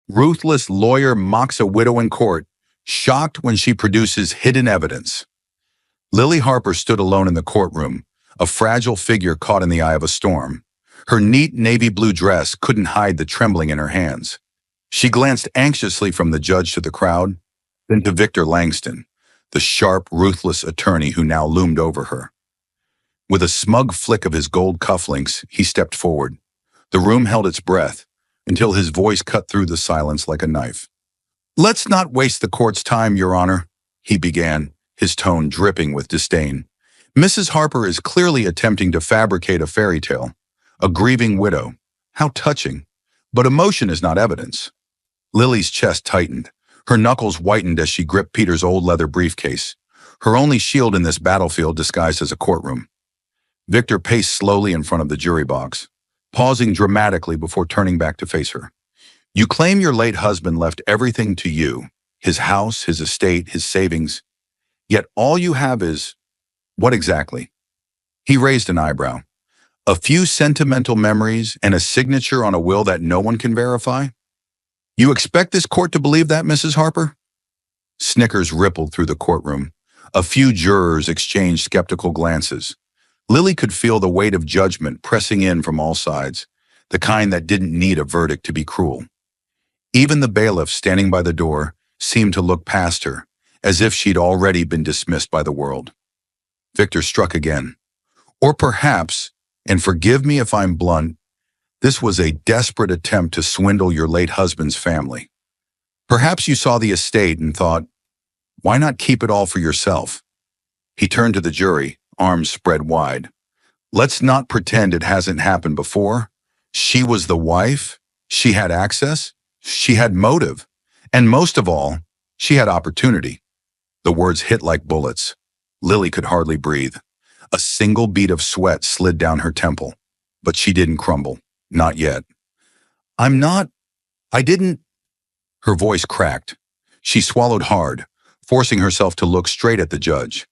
Ruthless lawyer mocks a widow in court, shocked when she produces hidden evidence. Lily Harper stood alone in the courtroom, a fragile figure caught in the eye of a storm. Her neat navy blue dress couldn't hide the trembling in her hands. She glanced anxiously from the judge to the crowd, then to Victor Langston, the sharp, ruthless attorney who now loomed over her. With a smug flick of his gold cufflinks, he stepped forward. The room held its breath, until his voice cut through the silence like a knife. "Let's not waste the court's time, Your Honor," he began, his tone dripping with disdain. "Mrs. Harper is clearly attempting to fabricate a fairy tale. A grieving widow. How touching. But emotion is not evidence." Lily's chest tightened. Her knuckles whitened as she gripped Peter's old leather briefcase, her only shield in this battlefield disguised as a courtroom. Victor paced slowly in front of the jury box, pausing dramatically before turning back to face her. "You claim your late husband left everything to you, his house, his estate, his savings, yet all you have is, what exactly?" He raised an eyebrow. "A few sentimental memories and a signature on a will that no one can verify? You expect this court to believe that, Mrs. Harper?" Snickers rippled through the courtroom. A few jurors exchanged skeptical glances. Lily could feel the weight of judgment pressing in from all sides, the kind that didn't need a verdict to be cruel. Even the bailiff standing by the door seemed to look past her, as if she'd already been dismissed by the world. Victor struck again. "Or perhaps, and forgive me if I'm blunt, this was a desperate attempt to swindle your late husband's family. Perhaps you saw the estate and thought, why not keep it all for yourself?" He turned to the jury, arms spread wide. "Let's not pretend it hasn't happened before. She was the wife. She had access. She had motive. And most of all, she had opportunity." The words hit like bullets. Lily could hardly breathe. A single bead of sweat slid down her temple, but she didn't crumble. Not yet. I didn't." Her voice cracked. She swallowed hard, forcing herself to look straight at the judge.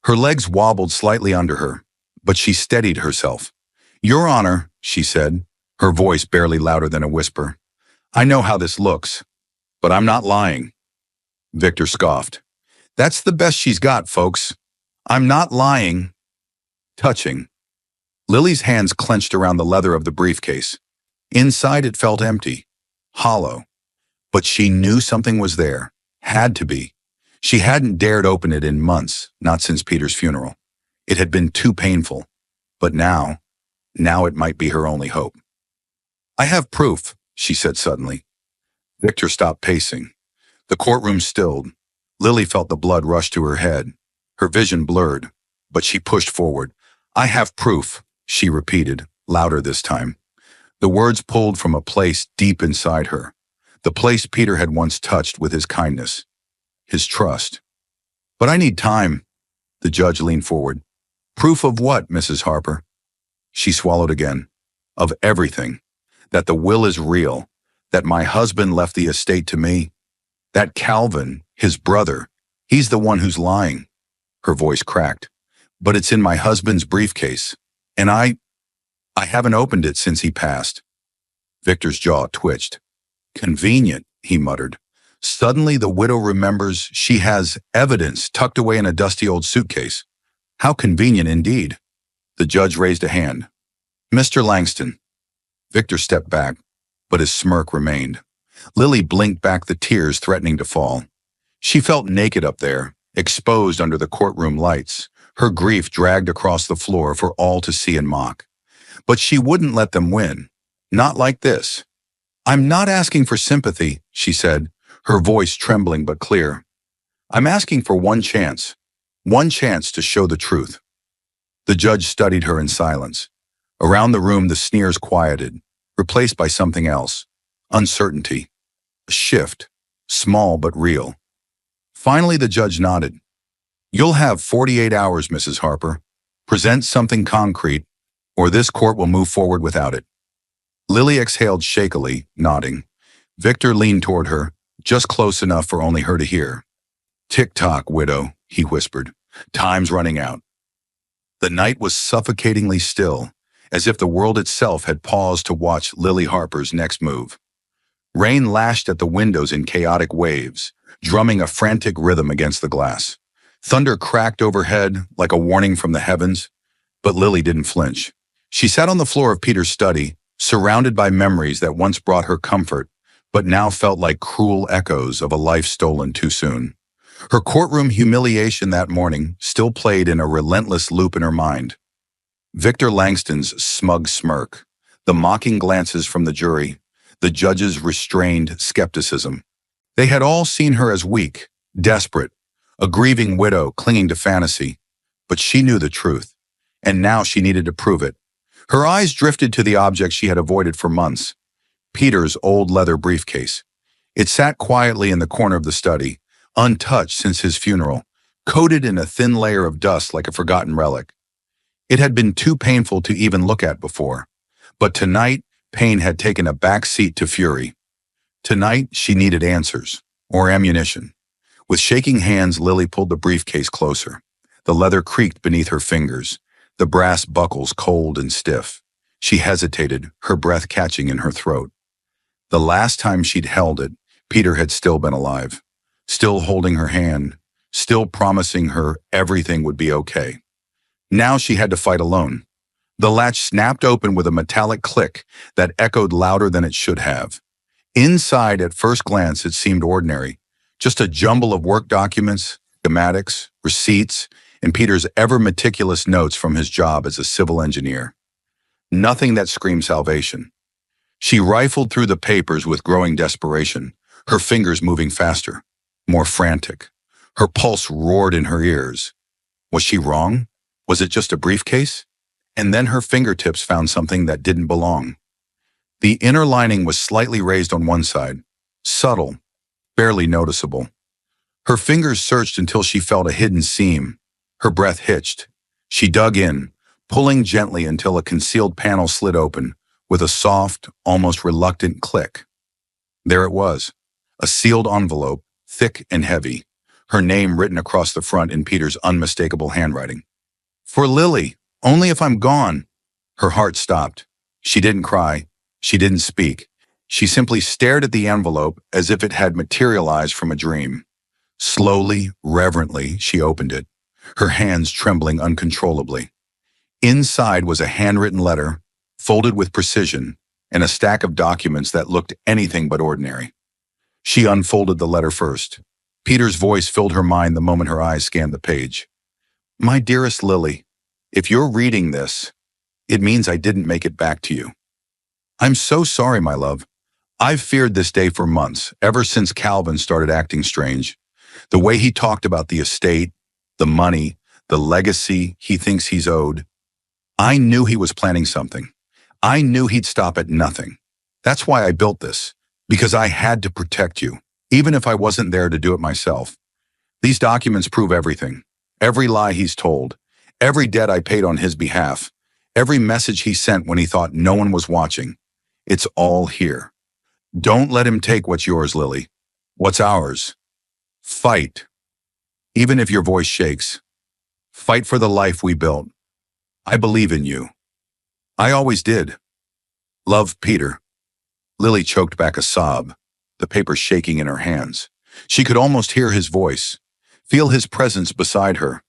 Her legs wobbled slightly under her, but she steadied herself. "Your Honor," she said, her voice barely louder than a whisper, "I know how this looks, but I'm not lying." Victor scoffed. "That's the best she's got, folks. I'm not lying." Touching. Lily's hands clenched around the leather of the briefcase. Inside it felt empty, hollow. But she knew something was there. Had to be. She hadn't dared open it in months, not since Peter's funeral. It had been too painful. But now it might be her only hope. "I have proof," she said suddenly. Victor stopped pacing. The courtroom stilled. Lily felt the blood rush to her head. Her vision blurred, but she pushed forward. "I have proof," she repeated, louder this time. The words pulled from a place deep inside her, the place Peter had once touched with his kindness, his trust. "But I need time." The judge leaned forward. "Proof of what, Mrs. Harper?" She swallowed again. "Of everything. That the will is real, that my husband left the estate to me. That Calvin, his brother, he's the one who's lying." Her voice cracked. "But it's in my husband's briefcase, and I haven't opened it since he passed." Victor's jaw twitched. "Convenient," he muttered. Suddenly the widow remembers she has evidence tucked away in a dusty old suitcase. How convenient indeed. The judge raised a hand. "Mr. Langston." Victor stepped back, but his smirk remained. Lily blinked back, the tears threatening to fall. She felt naked up there, exposed under the courtroom lights, her grief dragged across the floor for all to see and mock. But she wouldn't let them win. Not like this. "I'm not asking for sympathy," she said, her voice trembling but clear. "I'm asking for one chance to show the truth." The judge studied her in silence. Around the room the sneers quieted, replaced by something else. Uncertainty. A shift. Small but real. Finally the judge nodded. "You'll have 48 hours, Mrs. Harper. Present something concrete, or this court will move forward without it." Lily exhaled shakily, nodding. Victor leaned toward her, just close enough for only her to hear. "Tick-tock, widow," he whispered. "Time's running out." The night was suffocatingly still, as if the world itself had paused to watch Lily Harper's next move. Rain lashed at the windows in chaotic waves, drumming a frantic rhythm against the glass. Thunder cracked overhead like a warning from the heavens, but Lily didn't flinch. She sat on the floor of Peter's study, surrounded by memories that once brought her comfort, but now felt like cruel echoes of a life stolen too soon. Her courtroom humiliation that morning still played in a relentless loop in her mind. Victor Langston's smug smirk, the mocking glances from the jury, the judge's restrained skepticism. They had all seen her as weak, desperate, a grieving widow clinging to fantasy. But she knew the truth, and now she needed to prove it. Her eyes drifted to the object she had avoided for months, Peter's old leather briefcase. It sat quietly in the corner of the study, untouched since his funeral, coated in a thin layer of dust like a forgotten relic. It had been too painful to even look at before, but tonight, pain had taken a back seat to fury. Tonight, she needed answers, or ammunition. With shaking hands, Lily pulled the briefcase closer. The leather creaked beneath her fingers, the brass buckles cold and stiff. She hesitated, her breath catching in her throat. The last time she'd held it, Peter had still been alive, still holding her hand, still promising her everything would be okay. Now she had to fight alone. The latch snapped open with a metallic click that echoed louder than it should have. Inside, at first glance, it seemed ordinary, just a jumble of work documents, schematics, receipts, and Peter's ever-meticulous notes from his job as a civil engineer. Nothing that screamed salvation. She rifled through the papers with growing desperation, her fingers moving faster, more frantic. Her pulse roared in her ears. Was she wrong? Was it just a briefcase? And then her fingertips found something that didn't belong. The inner lining was slightly raised on one side, subtle, barely noticeable. Her fingers searched until she felt a hidden seam. Her breath hitched. She dug in, pulling gently until a concealed panel slid open with a soft, almost reluctant click. There it was, a sealed envelope, thick and heavy, her name written across the front in Peter's unmistakable handwriting. For Lily, only if I'm gone. Her heart stopped. She didn't cry. She didn't speak. She simply stared at the envelope as if it had materialized from a dream. Slowly, reverently, she opened it, her hands trembling uncontrollably. Inside was a handwritten letter, folded with precision, and a stack of documents that looked anything but ordinary. She unfolded the letter first. Peter's voice filled her mind the moment her eyes scanned the page. My dearest Lily, if you're reading this, it means I didn't make it back to you. I'm so sorry, my love. I've feared this day for months, ever since Calvin started acting strange. The way he talked about the estate, the money, the legacy he thinks he's owed. I knew he was planning something. I knew he'd stop at nothing. That's why I built this, because I had to protect you, even if I wasn't there to do it myself. These documents prove everything. Every lie he's told, every debt I paid on his behalf, every message he sent when he thought no one was watching. It's all here. Don't let him take what's yours, Lily. What's ours? Fight. Even if your voice shakes. Fight for the life we built. I believe in you. I always did. Love, Peter. Lily choked back a sob, the paper shaking in her hands. She could almost hear his voice, feel his presence beside her.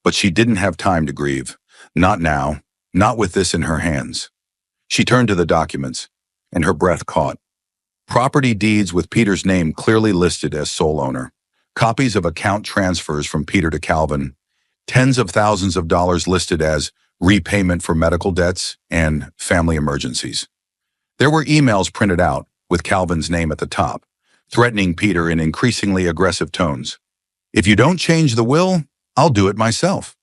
But she didn't have time to grieve. Not now, not with this in her hands. She turned to the documents, and her breath caught. Property deeds with Peter's name clearly listed as sole owner. Copies of account transfers from Peter to Calvin. Tens of thousands of dollars listed as repayment for medical debts and family emergencies. There were emails printed out, with Calvin's name at the top, threatening Peter in increasingly aggressive tones. If you don't change the will, I'll do it myself.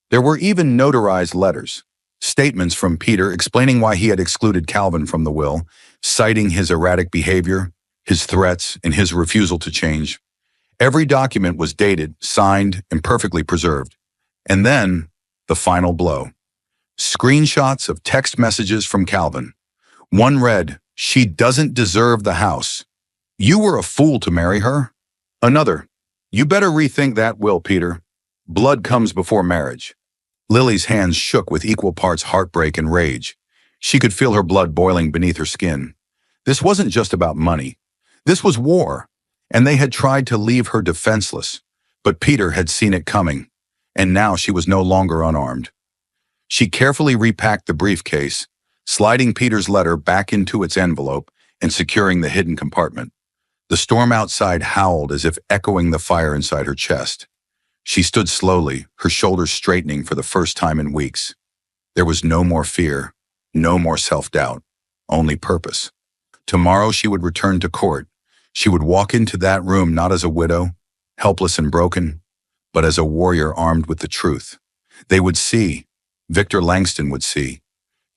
There were even notarized letters, statements from Peter explaining why he had excluded Calvin from the will, citing his erratic behavior, his threats, and his refusal to change. Every document was dated, signed, and perfectly preserved. And then, the final blow. Screenshots of text messages from Calvin. One read, "She doesn't deserve the house. You were a fool to marry her." Another, "You better rethink that will, Peter. Blood comes before marriage." Lily's hands shook with equal parts heartbreak and rage. She could feel her blood boiling beneath her skin. This wasn't just about money. This was war, and they had tried to leave her defenseless. But Peter had seen it coming, and now she was no longer unarmed. She carefully repacked the briefcase, sliding Peter's letter back into its envelope and securing the hidden compartment. The storm outside howled as if echoing the fire inside her chest. She stood slowly, her shoulders straightening for the first time in weeks. There was no more fear, no more self-doubt, only purpose. Tomorrow she would return to court. She would walk into that room not as a widow, helpless and broken, but as a warrior armed with the truth. They would see. Victor Langston would see.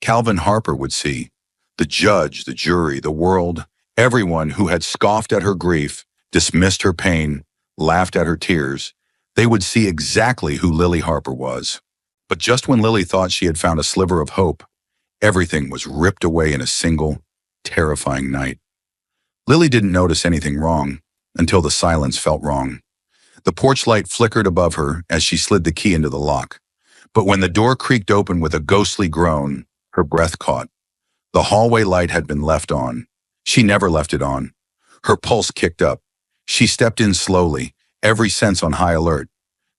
Calvin Harper would see. The judge, the jury, the world, everyone who had scoffed at her grief, dismissed her pain, laughed at her tears, they would see exactly who Lily Harper was. But just when Lily thought she had found a sliver of hope, everything was ripped away in a single, terrifying night. Lily didn't notice anything wrong until the silence felt wrong. The porch light flickered above her as she slid the key into the lock. But when the door creaked open with a ghostly groan, her breath caught. The hallway light had been left on. She never left it on. Her pulse kicked up. She stepped in slowly, every sense on high alert.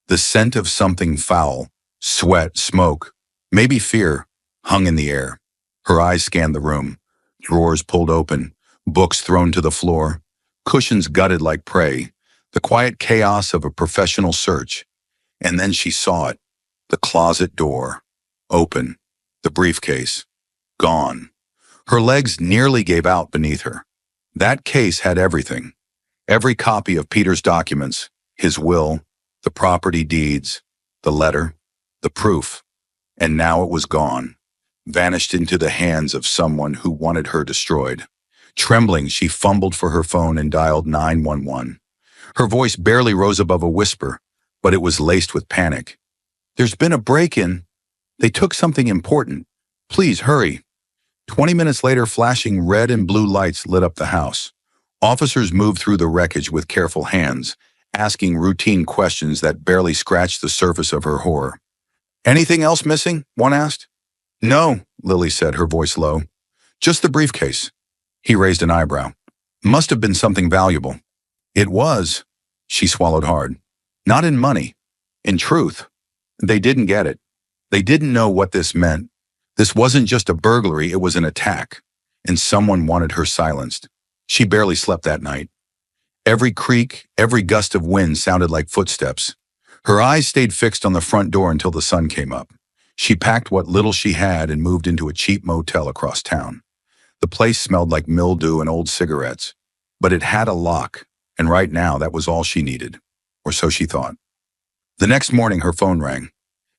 The scent of something foul, sweat, smoke, maybe fear, hung in the air. Her eyes scanned the room. Drawers pulled open, books thrown to the floor, cushions gutted like prey, the quiet chaos of a professional search. And then she saw it. The closet door, open, the briefcase, gone. Her legs nearly gave out beneath her. That case had everything. Every copy of Peter's documents, his will, the property deeds, the letter, the proof. And now it was gone, vanished into the hands of someone who wanted her destroyed. Trembling, she fumbled for her phone and dialed 911. Her voice barely rose above a whisper, but it was laced with panic. "There's been a break-in. They took something important. Please hurry." 20 minutes later, flashing red and blue lights lit up the house. Officers moved through the wreckage with careful hands, asking routine questions that barely scratched the surface of her horror. "Anything else missing?" one asked. "No," Lily said, her voice low. "Just the briefcase." He raised an eyebrow. "Must have been something valuable." "It was." She swallowed hard. "Not in money. In truth." They didn't get it. They didn't know what this meant. This wasn't just a burglary, it was an attack. And someone wanted her silenced. She barely slept that night. Every creak, every gust of wind sounded like footsteps. Her eyes stayed fixed on the front door until the sun came up. She packed what little she had and moved into a cheap motel across town. The place smelled like mildew and old cigarettes. But it had a lock, and right now that was all she needed. Or so she thought. The next morning, her phone rang.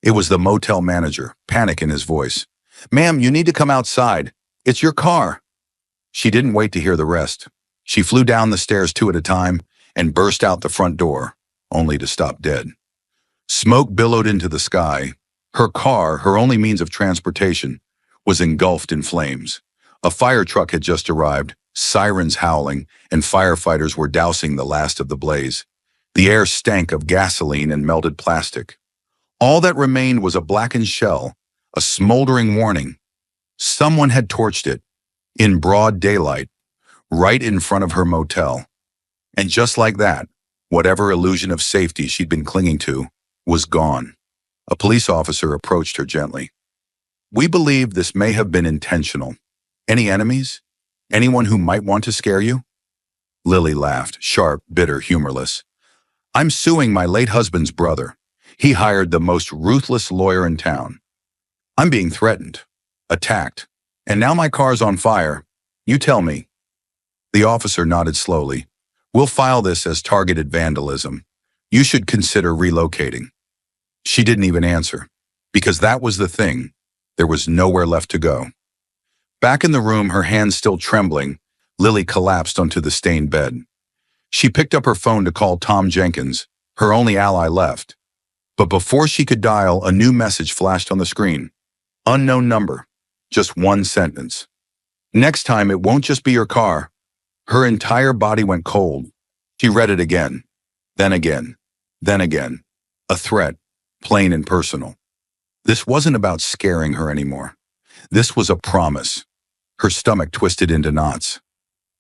It was the motel manager, panic in his voice. "Ma'am, you need to come outside. It's your car." She didn't wait to hear the rest. She flew down the stairs two at a time and burst out the front door, only to stop dead. Smoke billowed into the sky. Her car, her only means of transportation, was engulfed in flames. A fire truck had just arrived, sirens howling, and firefighters were dousing the last of the blaze. The air stank of gasoline and melted plastic. All that remained was a blackened shell, a smoldering warning. Someone had torched it, in broad daylight, right in front of her motel. And just like that, whatever illusion of safety she'd been clinging to was gone. A police officer approached her gently. "We believe this may have been intentional. Any enemies? Anyone who might want to scare you?" Lily laughed, sharp, bitter, humorless. "I'm suing my late husband's brother. He hired the most ruthless lawyer in town. I'm being threatened, attacked, and now my car's on fire. You tell me." The officer nodded slowly. "We'll file this as targeted vandalism. You should consider relocating." She didn't even answer, because that was the thing. There was nowhere left to go. Back in the room, her hands still trembling, Lily collapsed onto the stained bed. She picked up her phone to call Tom Jenkins, her only ally left. But before she could dial, a new message flashed on the screen. Unknown number. Just one sentence. "Next time, it won't just be your car." Her entire body went cold. She read it again. Then again. Then again. A threat, plain and personal. This wasn't about scaring her anymore. This was a promise. Her stomach twisted into knots.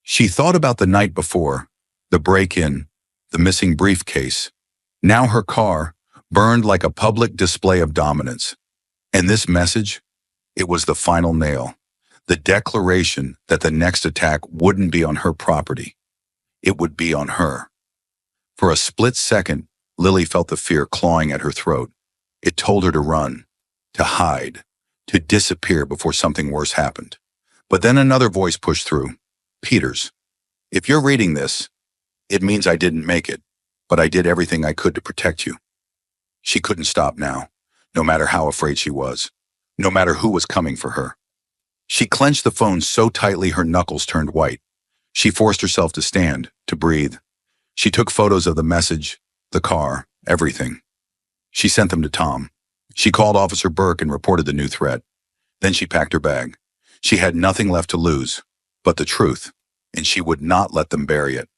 She thought about the night before, the break-in, the missing briefcase. Now her car, burned like a public display of dominance. And this message? It was the final nail. The declaration that the next attack wouldn't be on her property. It would be on her. For a split second, Lily felt the fear clawing at her throat. It told her to run, to hide, to disappear before something worse happened. But then another voice pushed through. Peters, if you're reading this, it means I didn't make it, but I did everything I could to protect you. She couldn't stop now, no matter how afraid she was, no matter who was coming for her. She clenched the phone so tightly her knuckles turned white. She forced herself to stand, to breathe. She took photos of the message, the car, everything. She sent them to Tom. She called Officer Burke and reported the new threat. Then she packed her bag. She had nothing left to lose, but the truth, and she would not let them bury it.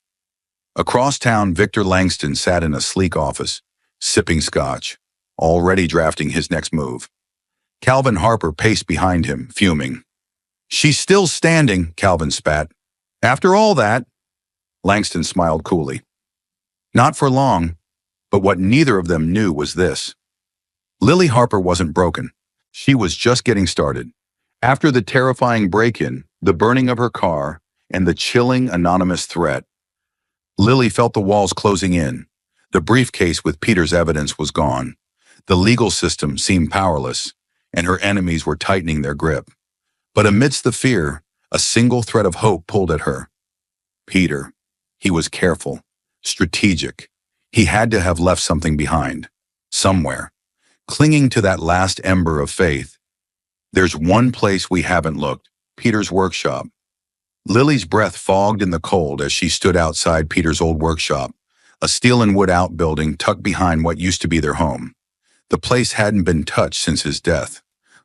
Across town, Victor Langston sat in a sleek office, sipping scotch, already drafting his next move. Calvin Harper paced behind him, fuming. She's still standing, Calvin spat. After all that, Langston smiled coolly. Not for long, but what neither of them knew was this. Lily Harper wasn't broken. She was just getting started. After the terrifying break-in, the burning of her car, and the chilling anonymous threat, Lily felt the walls closing in. The briefcase with Peter's evidence was gone. The legal system seemed powerless, and her enemies were tightening their grip. But amidst the fear, a single thread of hope pulled at her. Peter. He was careful, strategic. He had to have left something behind, somewhere, clinging to that last ember of faith. There's one place we haven't looked, Peter's workshop. Lily's breath fogged in the cold as she stood outside Peter's old workshop, a steel and wood outbuilding tucked behind what used to be their home. The place hadn't been touched since his death.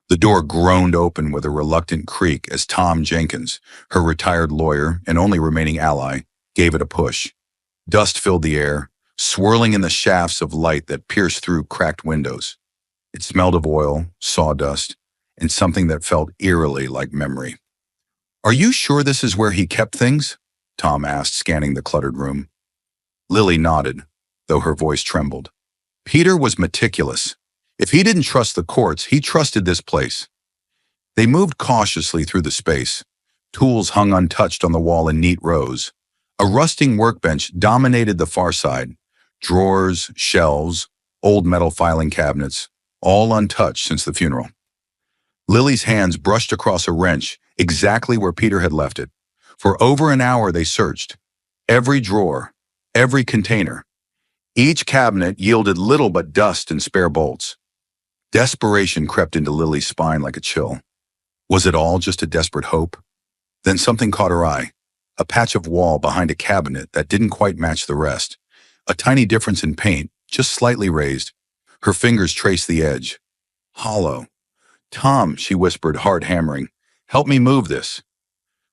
The door groaned open with a reluctant creak as Tom Jenkins, her retired lawyer and only remaining ally, gave it a push. Dust filled the air, swirling in the shafts of light that pierced through cracked windows. It smelled of oil, sawdust, and something that felt eerily like memory. Are you sure this is where he kept things? Tom asked, scanning the cluttered room. Lily nodded, though her voice trembled. Peter was meticulous. If he didn't trust the courts, he trusted this place. They moved cautiously through the space. Tools hung untouched on the wall in neat rows. A rusting workbench dominated the far side. Drawers, shelves, old metal filing cabinets, all untouched since the funeral. Lily's hands brushed across a wrench, exactly where Peter had left it. For over an hour they searched. Every drawer, every container. Each cabinet yielded little but dust and spare bolts. Desperation crept into Lily's spine like a chill. Was it all just a desperate hope? Then something caught her eye. A patch of wall behind a cabinet that didn't quite match the rest. A tiny difference in paint, just slightly raised. Her fingers traced the edge. Hollow. Tom, she whispered, hard hammering. Help me move this.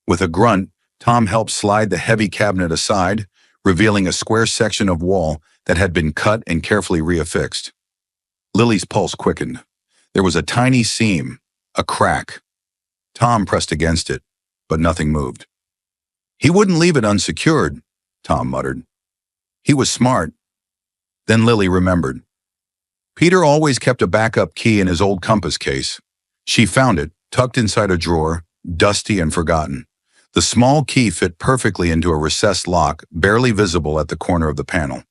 With a grunt, Tom helped slide the heavy cabinet aside, revealing a square section of wall that had been cut and carefully reaffixed. Lily's pulse quickened. There was a tiny seam, a crack. Tom pressed against it, but nothing moved. He wouldn't leave it unsecured, Tom muttered. He was smart. Then Lily remembered. Peter always kept a backup key in his old compass case. She found it, tucked inside a drawer, dusty and forgotten. The small key fit perfectly into a recessed lock, barely visible at the corner of the panel.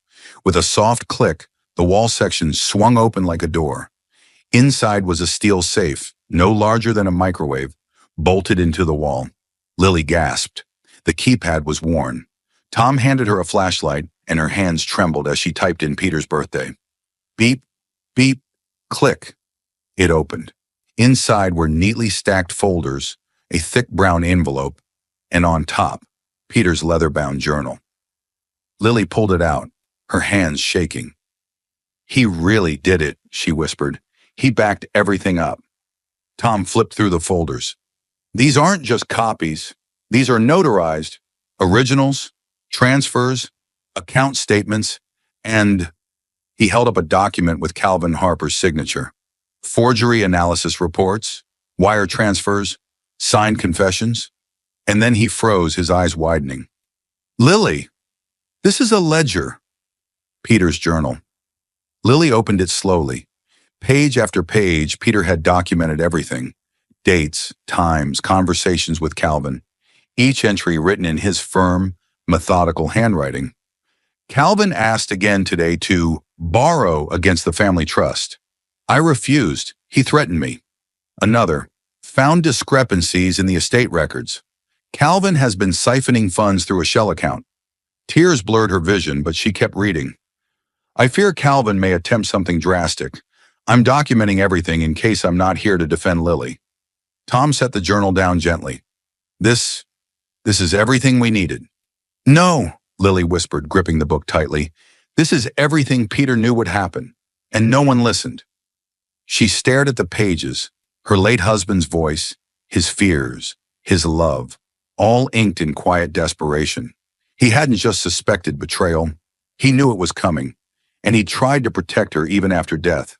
With a soft click, the wall section swung open like a door. Inside was a steel safe, no larger than a microwave, bolted into the wall. Lily gasped. The keypad was worn. Tom handed her a flashlight, and her hands trembled as she typed in Peter's birthday. Beep, beep, click. It opened. Inside were neatly stacked folders, a thick brown envelope, and on top, Peter's leather-bound journal. Lily pulled it out, her hands shaking. He really did it, she whispered. He backed everything up. Tom flipped through the folders. These aren't just copies. These are notarized, originals, transfers, account statements, and he held up a document with Calvin Harper's signature. Forgery analysis reports, wire transfers, signed confessions. And then he froze, his eyes widening. Lily, this is a ledger. Peter's journal. Lily opened it slowly. Page after page, Peter had documented everything. Dates, times, conversations with Calvin. Each entry written in his firm, methodical handwriting. Calvin asked again today to borrow against the family trust. I refused. He threatened me. Another. Found discrepancies in the estate records. Calvin has been siphoning funds through a shell account. Tears blurred her vision, but she kept reading. I fear Calvin may attempt something drastic. I'm documenting everything in case I'm not here to defend Lily. Tom set the journal down gently. This is everything we needed. No, Lily whispered, gripping the book tightly. This is everything Peter knew would happen, and no one listened. She stared at the pages, her late husband's voice, his fears, his love, all inked in quiet desperation. He hadn't just suspected betrayal. He knew it was coming, and he tried to protect her even after death.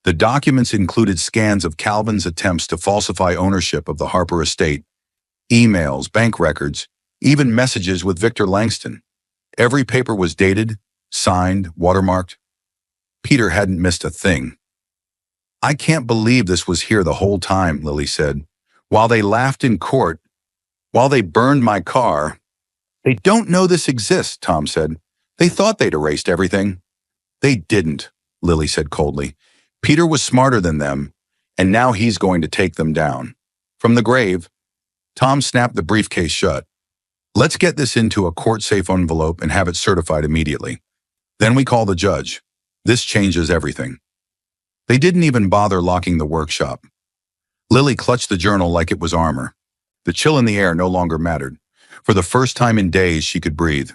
The documents included scans of Calvin's attempts to falsify ownership of the Harper estate, emails, bank records, even messages with Victor Langston. Every paper was dated, signed, watermarked. Peter hadn't missed a thing. I can't believe this was here the whole time, Lily said. While they laughed in court, while they burned my car. They don't know this exists, Tom said. They thought they'd erased everything. They didn't, Lily said coldly. Peter was smarter than them, and now he's going to take them down. From the grave, Tom snapped the briefcase shut. Let's get this into a court-safe envelope and have it certified immediately. Then we call the judge. This changes everything. They didn't even bother locking the workshop. Lily clutched the journal like it was armor. The chill in the air no longer mattered. For the first time in days, she could breathe.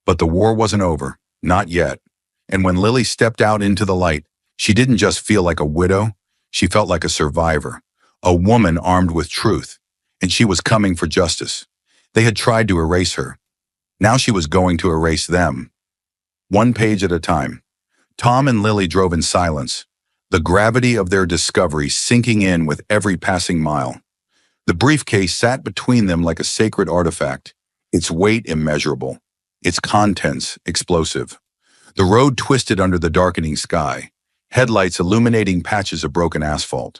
But the war wasn't over, not yet. And when Lily stepped out into the light, she didn't just feel like a widow, she felt like a survivor, a woman armed with truth, and she was coming for justice. They had tried to erase her. Now she was going to erase them. One page at a time. Tom and Lily drove in silence, the gravity of their discovery sinking in with every passing mile. The briefcase sat between them like a sacred artifact, its weight immeasurable, its contents explosive. The road twisted under the darkening sky, headlights illuminating patches of broken asphalt.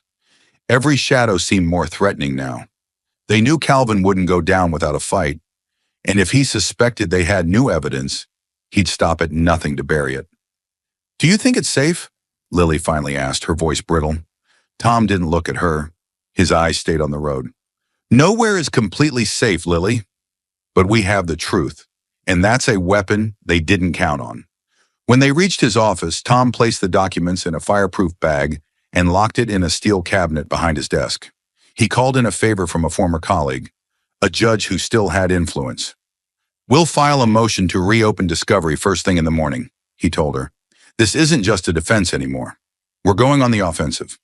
Every shadow seemed more threatening now. They knew Calvin wouldn't go down without a fight, and if he suspected they had new evidence, he'd stop at nothing to bury it. Do you think it's safe? Lily finally asked, her voice brittle. Tom didn't look at her. His eyes stayed on the road. Nowhere is completely safe, Lily. But we have the truth, and that's a weapon they didn't count on. When they reached his office, Tom placed the documents in a fireproof bag and locked it in a steel cabinet behind his desk. He called in a favor from a former colleague, a judge who still had influence. We'll file a motion to reopen discovery first thing in the morning, he told her. This isn't just a defense anymore. We're going on the offensive.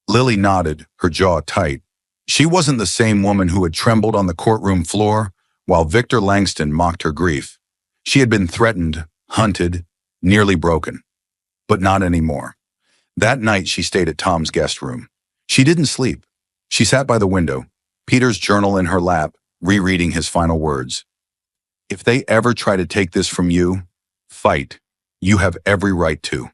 Lily nodded, her jaw tight. She wasn't the same woman who had trembled on the courtroom floor while Victor Langston mocked her grief. She had been threatened, hunted, nearly broken. But not anymore. That night she stayed at Tom's guest room. She didn't sleep. She sat by the window, Peter's journal in her lap, rereading his final words. If they ever try to take this from you, fight. You have every right to.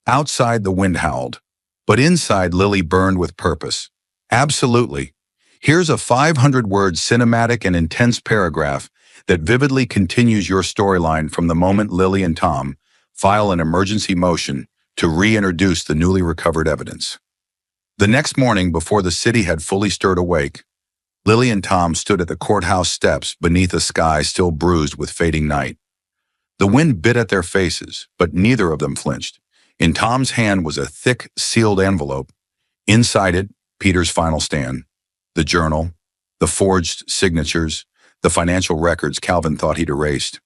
Outside, the wind howled, but inside, Lily burned with purpose. Absolutely. Here's a 500-word cinematic and intense paragraph that vividly continues your storyline from the moment Lily and Tom file an emergency motion to reintroduce the newly recovered evidence. The next morning, before the city had fully stirred awake, Lily and Tom stood at the courthouse steps beneath a sky still bruised with fading night. The wind bit at their faces, but neither of them flinched. In Tom's hand was a thick, sealed envelope. Inside it, Peter's final stand, the journal, the forged signatures, the financial records Calvin thought he'd erased.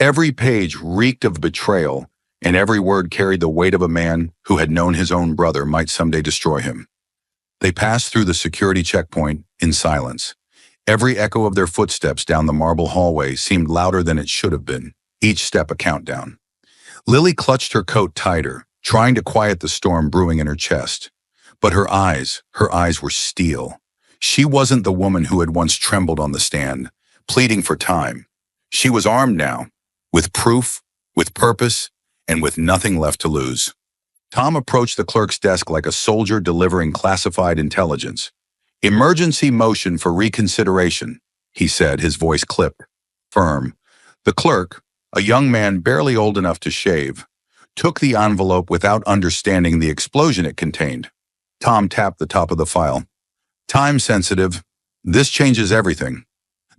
Every page reeked of betrayal, and every word carried the weight of a man who had known his own brother might someday destroy him. They passed through the security checkpoint in silence. Every echo of their footsteps down the marble hallway seemed louder than it should have been, each step a countdown. Lily clutched her coat tighter, trying to quiet the storm brewing in her chest. But her eyes were steel. She wasn't the woman who had once trembled on the stand, pleading for time. She was armed now, with proof, with purpose, and with nothing left to lose. Tom approached the clerk's desk like a soldier delivering classified intelligence. "Emergency motion for reconsideration," he said, his voice clipped, firm. The clerk, a young man barely old enough to shave, took the envelope without understanding the explosion it contained. Tom tapped the top of the file. "Time sensitive. This changes everything."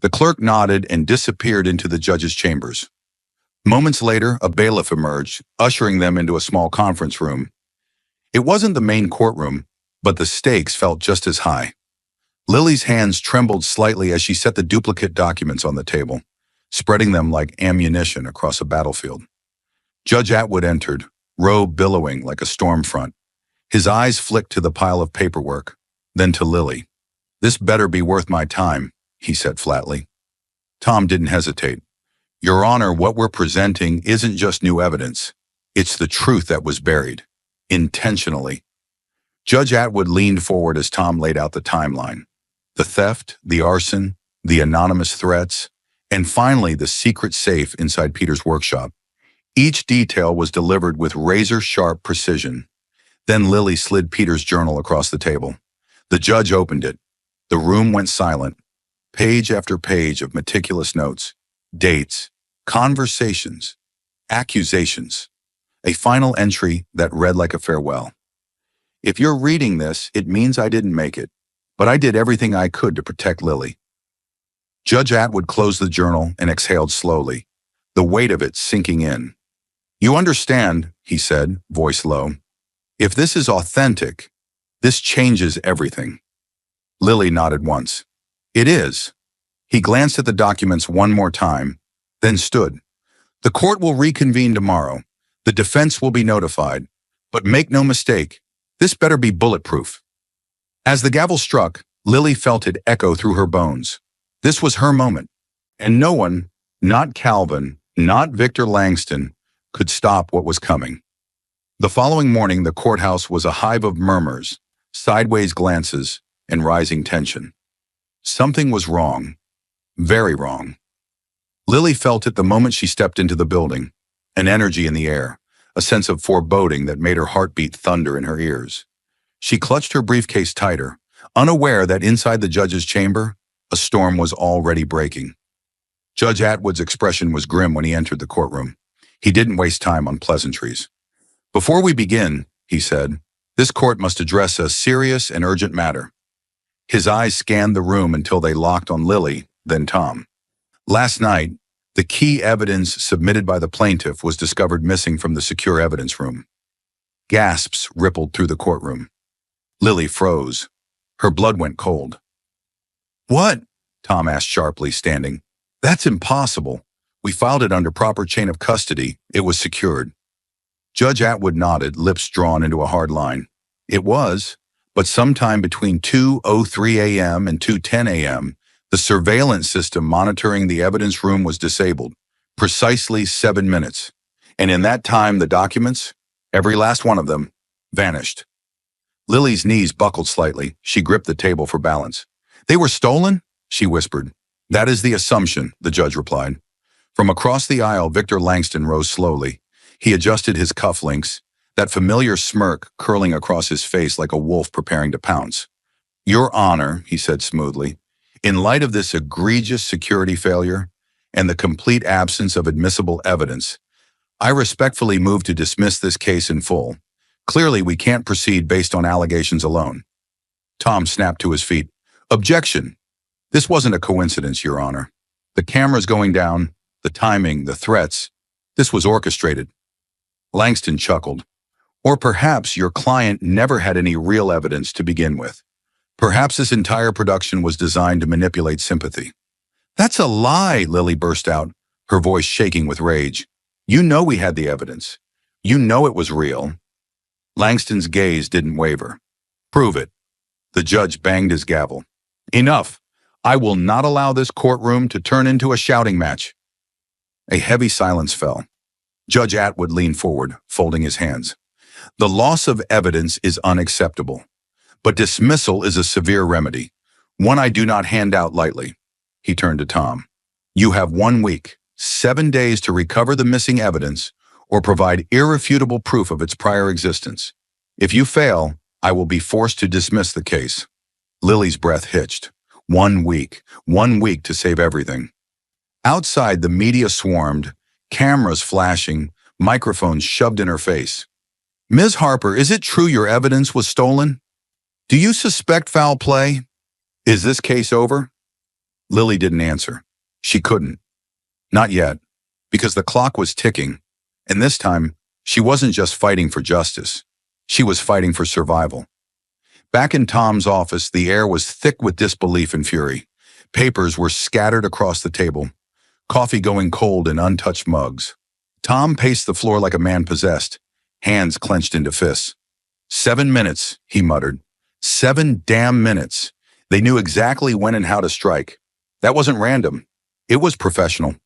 The clerk nodded and disappeared into the judge's chambers. Moments later, a bailiff emerged, ushering them into a small conference room. It wasn't the main courtroom, but the stakes felt just as high. Lily's hands trembled slightly as she set the duplicate documents on the table, spreading them like ammunition across a battlefield. Judge Atwood entered, robe billowing like a storm front. His eyes flicked to the pile of paperwork, then to Lily. "This better be worth my time," he said flatly. Tom didn't hesitate. "Your Honor, what we're presenting isn't just new evidence. It's the truth that was buried. Intentionally." Judge Atwood leaned forward as Tom laid out the timeline. The theft, the arson, the anonymous threats, and finally the secret safe inside Peter's workshop. Each detail was delivered with razor-sharp precision. Then Lily slid Peter's journal across the table. The judge opened it. The room went silent. Page after page of meticulous notes, dates, conversations, accusations. A final entry that read like a farewell. "If you're reading this, it means I didn't make it, but I did everything I could to protect Lily." Judge Atwood closed the journal and exhaled slowly, the weight of it sinking in. "You understand," he said, voice low. "If this is authentic, this changes everything." Lily nodded once. "It is." He glanced at the documents one more time, then stood. "The court will reconvene tomorrow. The defense will be notified. But make no mistake, this better be bulletproof." As the gavel struck, Lily felt it echo through her bones. This was her moment, and no one, not Calvin, not Victor Langston, could stop what was coming. The following morning, the courthouse was a hive of murmurs, sideways glances, and rising tension. Something was wrong, very wrong. Lily felt it the moment she stepped into the building, an energy in the air, a sense of foreboding that made her heartbeat thunder in her ears. She clutched her briefcase tighter, unaware that inside the judge's chamber, a storm was already breaking. Judge Atwood's expression was grim when he entered the courtroom. He didn't waste time on pleasantries. "Before we begin," he said, "this court must address a serious and urgent matter." His eyes scanned the room until they locked on Lily, then Tom. Last night, the key evidence submitted by the plaintiff was discovered missing from the secure evidence room. Gasps rippled through the courtroom. Lily froze. Her blood went cold. "What?" Tom asked sharply, standing. "That's impossible. We filed it under proper chain of custody. It was secured." Judge Atwood nodded, lips drawn into a hard line. "It was, but sometime between 2:03 a.m. and 2:10 a.m., the surveillance system monitoring the evidence room was disabled. Precisely 7 minutes. And in that time, the documents, every last one of them, vanished." Lily's knees buckled slightly. She gripped the table for balance. "They were stolen?" she whispered. "That is the assumption," the judge replied. From across the aisle, Victor Langston rose slowly. He adjusted his cufflinks, that familiar smirk curling across his face like a wolf preparing to pounce. "Your Honor," he said smoothly, "in light of this egregious security failure and the complete absence of admissible evidence, I respectfully move to dismiss this case in full. Clearly, we can't proceed based on allegations alone." Tom snapped to his feet. "Objection! This wasn't a coincidence, Your Honor. The cameras going down, the timing, the threats, this was orchestrated." Langston chuckled. "Or perhaps your client never had any real evidence to begin with. Perhaps this entire production was designed to manipulate sympathy." "That's a lie," Lily burst out, her voice shaking with rage. "You know we had the evidence. You know it was real." Langston's gaze didn't waver. "Prove it." The judge banged his gavel. "Enough. I will not allow this courtroom to turn into a shouting match." A heavy silence fell. Judge Atwood leaned forward, folding his hands. "The loss of evidence is unacceptable, but dismissal is a severe remedy. One I do not hand out lightly. He turned to Tom. You have 1 week, 7 days to recover the missing evidence or provide irrefutable proof of its prior existence. If you fail, I will be forced to dismiss the case. Lily's breath hitched. 1 week, 1 week to save everything. Outside, the media swarmed, cameras flashing, microphones shoved in her face. Ms. Harper, is it true your evidence was stolen? Do you suspect foul play? Is this case over? Lily didn't answer. She couldn't. Not yet, because the clock was ticking, and this time, she wasn't just fighting for justice. She was fighting for survival. Back in Tom's office, the air was thick with disbelief and fury. Papers were scattered across the table, coffee going cold in untouched mugs. Tom paced the floor like a man possessed, hands clenched into fists. 7 minutes, he muttered. 7 damn minutes. They knew exactly when and how to strike. That wasn't random. It was professional.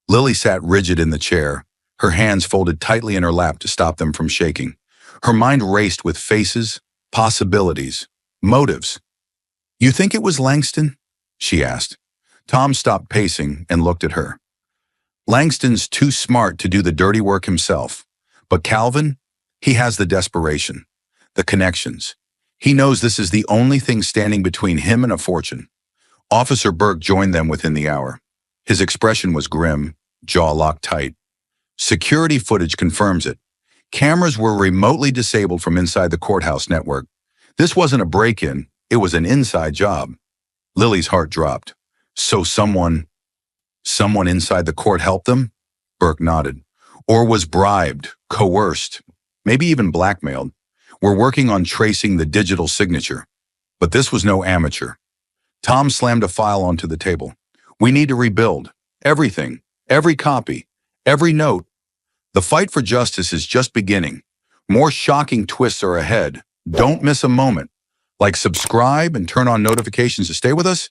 Lily sat rigid in the chair, her hands folded tightly in her lap to stop them from shaking. Her mind raced with faces, possibilities, motives. You think it was Langston? She asked. Tom stopped pacing and looked at her. Langston's too smart to do the dirty work himself. But Calvin, he has the desperation, the connections. He knows this is the only thing standing between him and a fortune. Officer Burke joined them within the hour. His expression was grim, jaw locked tight. Security footage confirms it. Cameras were remotely disabled from inside the courthouse network. This wasn't a break-in, it was an inside job. Lily's heart dropped. So someone inside the court helped them? Burke nodded. Or was bribed, coerced, maybe even blackmailed. We're working on tracing the digital signature. But this was no amateur. Tom slammed a file onto the table. We need to rebuild. Everything. Every copy. Every note. The fight for justice is just beginning. More shocking twists are ahead. Don't miss a moment. Like, subscribe and turn on notifications to stay with us.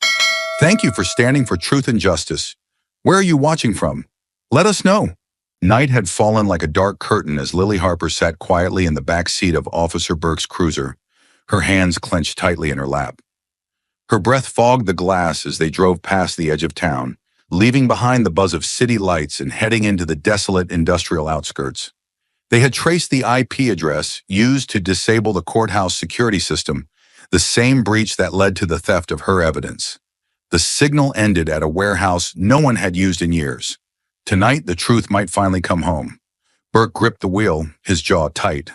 Thank you for standing for truth and justice. Where are you watching from? Let us know. Night had fallen like a dark curtain as Lily Harper sat quietly in the back seat of Officer Burke's cruiser, her hands clenched tightly in her lap. Her breath fogged the glass as they drove past the edge of town, leaving behind the buzz of city lights and heading into the desolate industrial outskirts. They had traced the IP address used to disable the courthouse security system, the same breach that led to the theft of her evidence. The signal ended at a warehouse no one had used in years. Tonight, the truth might finally come home. Burke gripped the wheel, his jaw tight.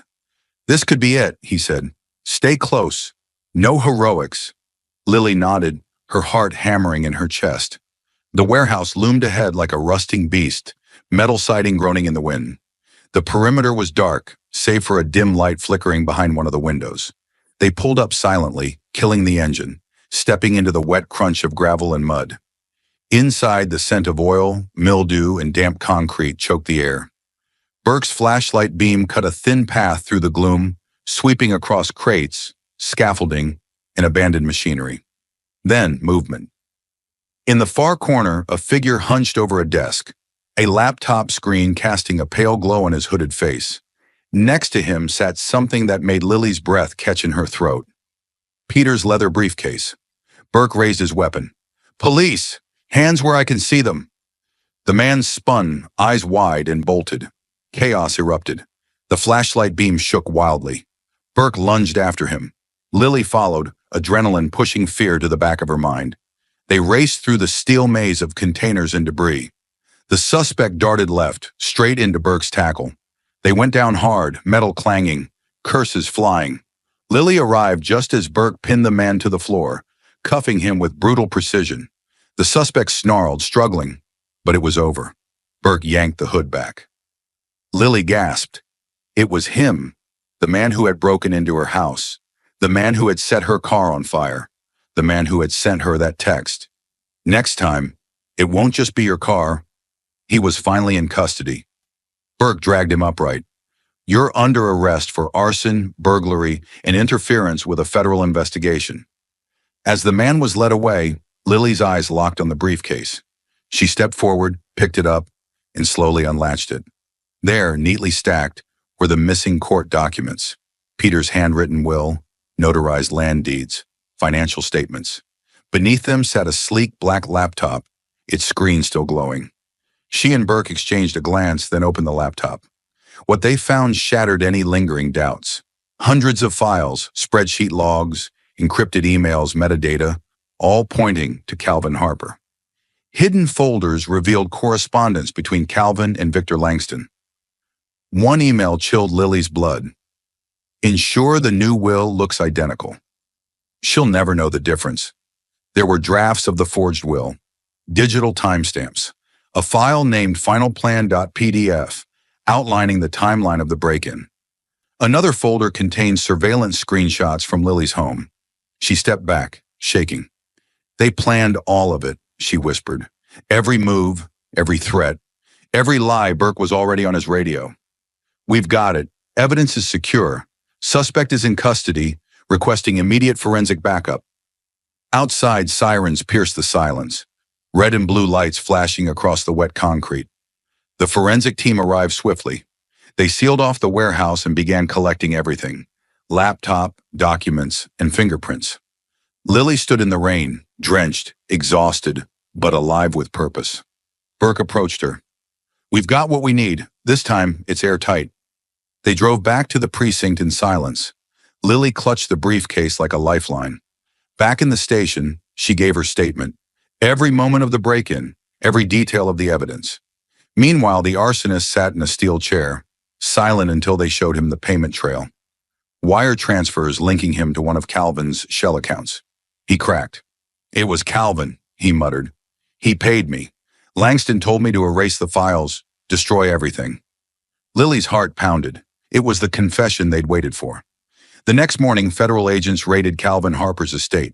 This could be it, he said. Stay close. No heroics. Lily nodded, her heart hammering in her chest. The warehouse loomed ahead like a rusting beast, metal siding groaning in the wind. The perimeter was dark, save for a dim light flickering behind one of the windows. They pulled up silently, killing the engine, stepping into the wet crunch of gravel and mud. Inside, the scent of oil, mildew, and damp concrete choked the air. Burke's flashlight beam cut a thin path through the gloom, sweeping across crates, scaffolding, and abandoned machinery. Then, movement. In the far corner, a figure hunched over a desk, a laptop screen casting a pale glow on his hooded face. Next to him sat something that made Lily's breath catch in her throat. Peter's leather briefcase. Burke raised his weapon. Police! Hands where I can see them. The man spun, eyes wide, and bolted. Chaos erupted. The flashlight beam shook wildly. Burke lunged after him. Lily followed, adrenaline pushing fear to the back of her mind. They raced through the steel maze of containers and debris. The suspect darted left, straight into Burke's tackle. They went down hard, metal clanging, curses flying. Lily arrived just as Burke pinned the man to the floor, cuffing him with brutal precision. The suspect snarled, struggling, but it was over. Burke yanked the hood back. Lily gasped. It was him, the man who had broken into her house, the man who had set her car on fire, the man who had sent her that text. Next time, it won't just be your car. He was finally in custody. Burke dragged him upright. You're under arrest for arson, burglary, and interference with a federal investigation. As the man was led away, Lily's eyes locked on the briefcase. She stepped forward, picked it up, and slowly unlatched it. There, neatly stacked, were the missing court documents. Peter's handwritten will, notarized land deeds, financial statements. Beneath them sat a sleek black laptop, its screen still glowing. She and Burke exchanged a glance, then opened the laptop. What they found shattered any lingering doubts. Hundreds of files, spreadsheet logs, encrypted emails, metadata, all pointing to Calvin Harper. Hidden folders revealed correspondence between Calvin and Victor Langston. One email chilled Lily's blood. Ensure the new will looks identical. She'll never know the difference. There were drafts of the forged will, digital timestamps, a file named finalplan.pdf outlining the timeline of the break-in. Another folder contained surveillance screenshots from Lily's home. She stepped back, shaking. They planned all of it, she whispered. Every move, every threat, every lie. Burke was already on his radio. We've got it. Evidence is secure. Suspect is in custody, requesting immediate forensic backup. Outside, sirens pierced the silence, red and blue lights flashing across the wet concrete. The forensic team arrived swiftly. They sealed off the warehouse and began collecting everything: laptop, documents, and fingerprints. Lily stood in the rain, drenched, exhausted, but alive with purpose. Burke approached her. We've got what we need. This time, it's airtight. They drove back to the precinct in silence. Lily clutched the briefcase like a lifeline. Back in the station, she gave her statement. Every moment of the break-in, every detail of the evidence. Meanwhile, the arsonist sat in a steel chair, silent until they showed him the payment trail. Wire transfers linking him to one of Calvin's shell accounts. He cracked. It was Calvin, he muttered. He paid me. Langston told me to erase the files, destroy everything. Lily's heart pounded. It was the confession they'd waited for. The next morning, federal agents raided Calvin Harper's estate.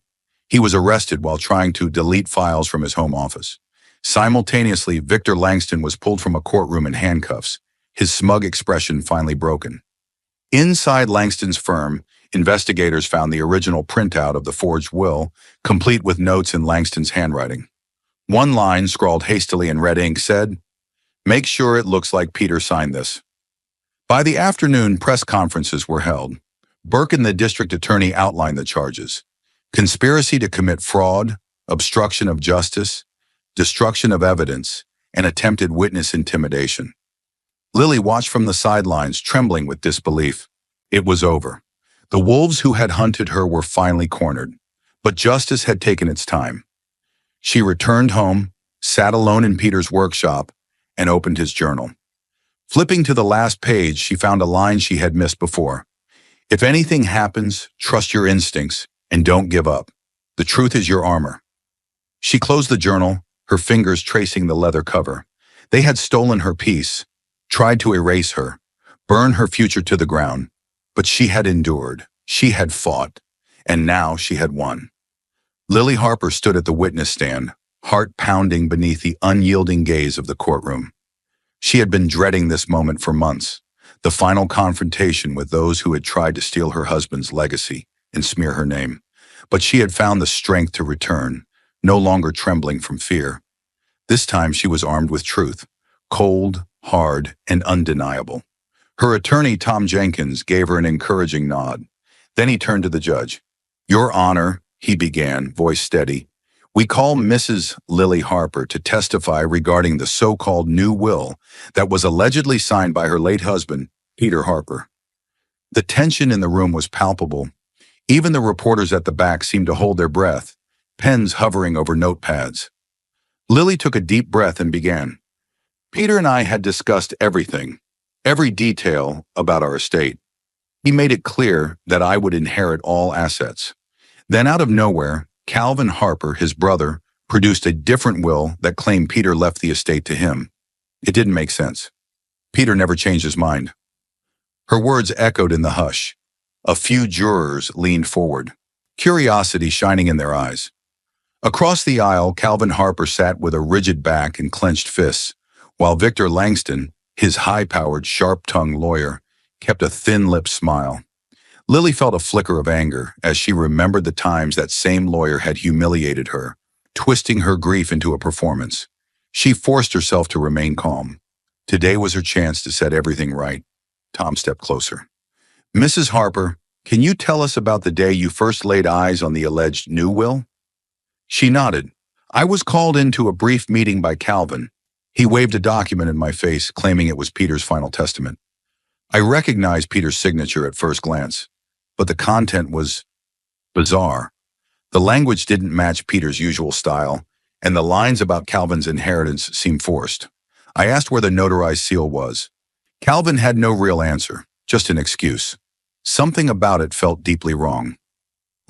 He was arrested while trying to delete files from his home office. Simultaneously, Victor Langston was pulled from a courtroom in handcuffs, his smug expression finally broken. Inside Langston's firm, investigators found the original printout of the forged will, complete with notes in Langston's handwriting. One line, scrawled hastily in red ink, said, "Make sure it looks like Peter signed this." By the afternoon, press conferences were held. Burke and the district attorney outlined the charges: conspiracy to commit fraud, obstruction of justice, destruction of evidence, and attempted witness intimidation. Lily watched from the sidelines, trembling with disbelief. It was over. The wolves who had hunted her were finally cornered, but justice had taken its time. She returned home, sat alone in Peter's workshop, and opened his journal. Flipping to the last page, she found a line she had missed before. If anything happens, trust your instincts and don't give up. The truth is your armor. She closed the journal, her fingers tracing the leather cover. They had stolen her peace, tried to erase her, burn her future to the ground. But she had endured, she had fought, and now she had won. Lily Harper stood at the witness stand, heart pounding beneath the unyielding gaze of the courtroom. She had been dreading this moment for months, the final confrontation with those who had tried to steal her husband's legacy and smear her name. But she had found the strength to return, no longer trembling from fear. This time she was armed with truth, cold, hard, and undeniable. Her attorney, Tom Jenkins, gave her an encouraging nod. Then he turned to the judge. "Your Honor," he began, voice steady, "we call Mrs. Lily Harper to testify regarding the so-called new will that was allegedly signed by her late husband, Peter Harper." The tension in the room was palpable. Even the reporters at the back seemed to hold their breath, pens hovering over notepads. Lily took a deep breath and began. "Peter and I had discussed everything, every detail about our estate. He made it clear that I would inherit all assets. Then out of nowhere, Calvin Harper, his brother, produced a different will that claimed Peter left the estate to him. It didn't make sense. Peter never changed his mind." Her words echoed in the hush. A few jurors leaned forward, curiosity shining in their eyes. Across the aisle, Calvin Harper sat with a rigid back and clenched fists, while Victor Langston, his high-powered, sharp-tongued lawyer, kept a thin-lipped smile. Lily felt a flicker of anger as she remembered the times that same lawyer had humiliated her, twisting her grief into a performance. She forced herself to remain calm. Today was her chance to set everything right. Tom stepped closer. "Mrs. Harper, can you tell us about the day you first laid eyes on the alleged new will?" She nodded. I was called into a brief meeting by Calvin. He waved a document in my face, claiming it was Peter's final testament. I recognized Peter's signature at first glance, but the content was bizarre. The language didn't match Peter's usual style, and the lines about Calvin's inheritance seemed forced. I asked where the notarized seal was. Calvin had no real answer, just an excuse. Something about it felt deeply wrong.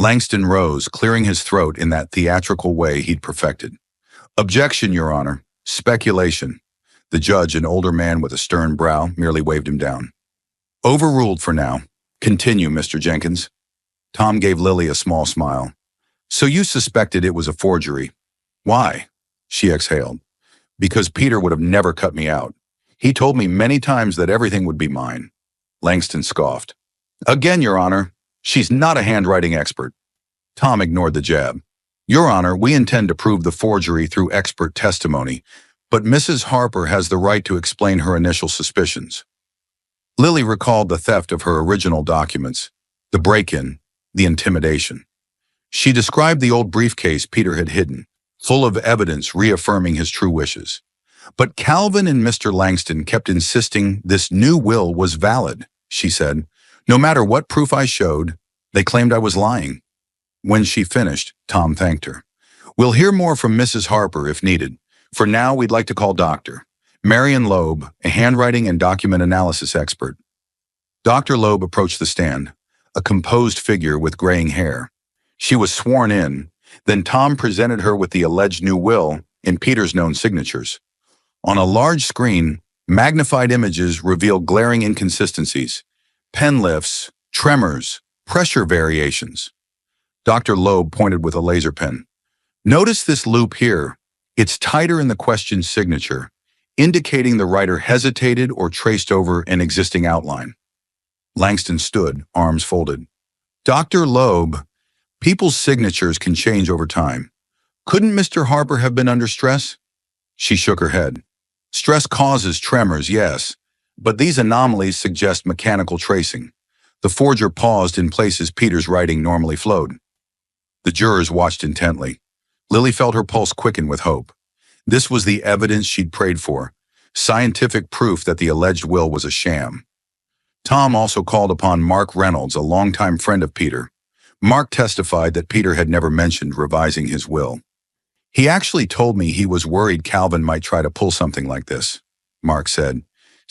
Langston rose, clearing his throat in that theatrical way he'd perfected. Objection, Your Honor. Speculation. The judge, an older man with a stern brow, merely waved him down. Overruled for now. Continue, Mr. Jenkins. Tom gave Lily a small smile. So you suspected it was a forgery. Why? She exhaled. Because Peter would have never cut me out. He told me many times that everything would be mine. Langston scoffed. Again, Your Honor. She's not a handwriting expert. Tom ignored the jab. Your Honor, we intend to prove the forgery through expert testimony, but Mrs. Harper has the right to explain her initial suspicions. Lily recalled the theft of her original documents, the break-in, the intimidation. She described the old briefcase Peter had hidden, full of evidence reaffirming his true wishes. But Calvin and Mr. Langston kept insisting this new will was valid, she said. No matter what proof I showed, they claimed I was lying. When she finished, Tom thanked her. We'll hear more from Mrs. Harper if needed. For now, we'd like to call Dr. Marion Loeb, a handwriting and document analysis expert. Dr. Loeb approached the stand, a composed figure with graying hair. She was sworn in. Then Tom presented her with the alleged new will in Peter's known signatures. On a large screen, magnified images revealed glaring inconsistencies, pen lifts, tremors, pressure variations. Dr. Loeb pointed with a laser pen. Notice this loop here. It's tighter in the question's signature, indicating the writer hesitated or traced over an existing outline. Langston stood, arms folded. Dr. Loeb, people's signatures can change over time. Couldn't Mr. Harper have been under stress? She shook her head. Stress causes tremors, yes, but these anomalies suggest mechanical tracing. The forger paused in places Peter's writing normally flowed. The jurors watched intently. Lily felt her pulse quicken with hope. This was the evidence she'd prayed for, scientific proof that the alleged will was a sham. Tom also called upon Mark Reynolds, a longtime friend of Peter. Mark testified that Peter had never mentioned revising his will. He actually told me he was worried Calvin might try to pull something like this, Mark said.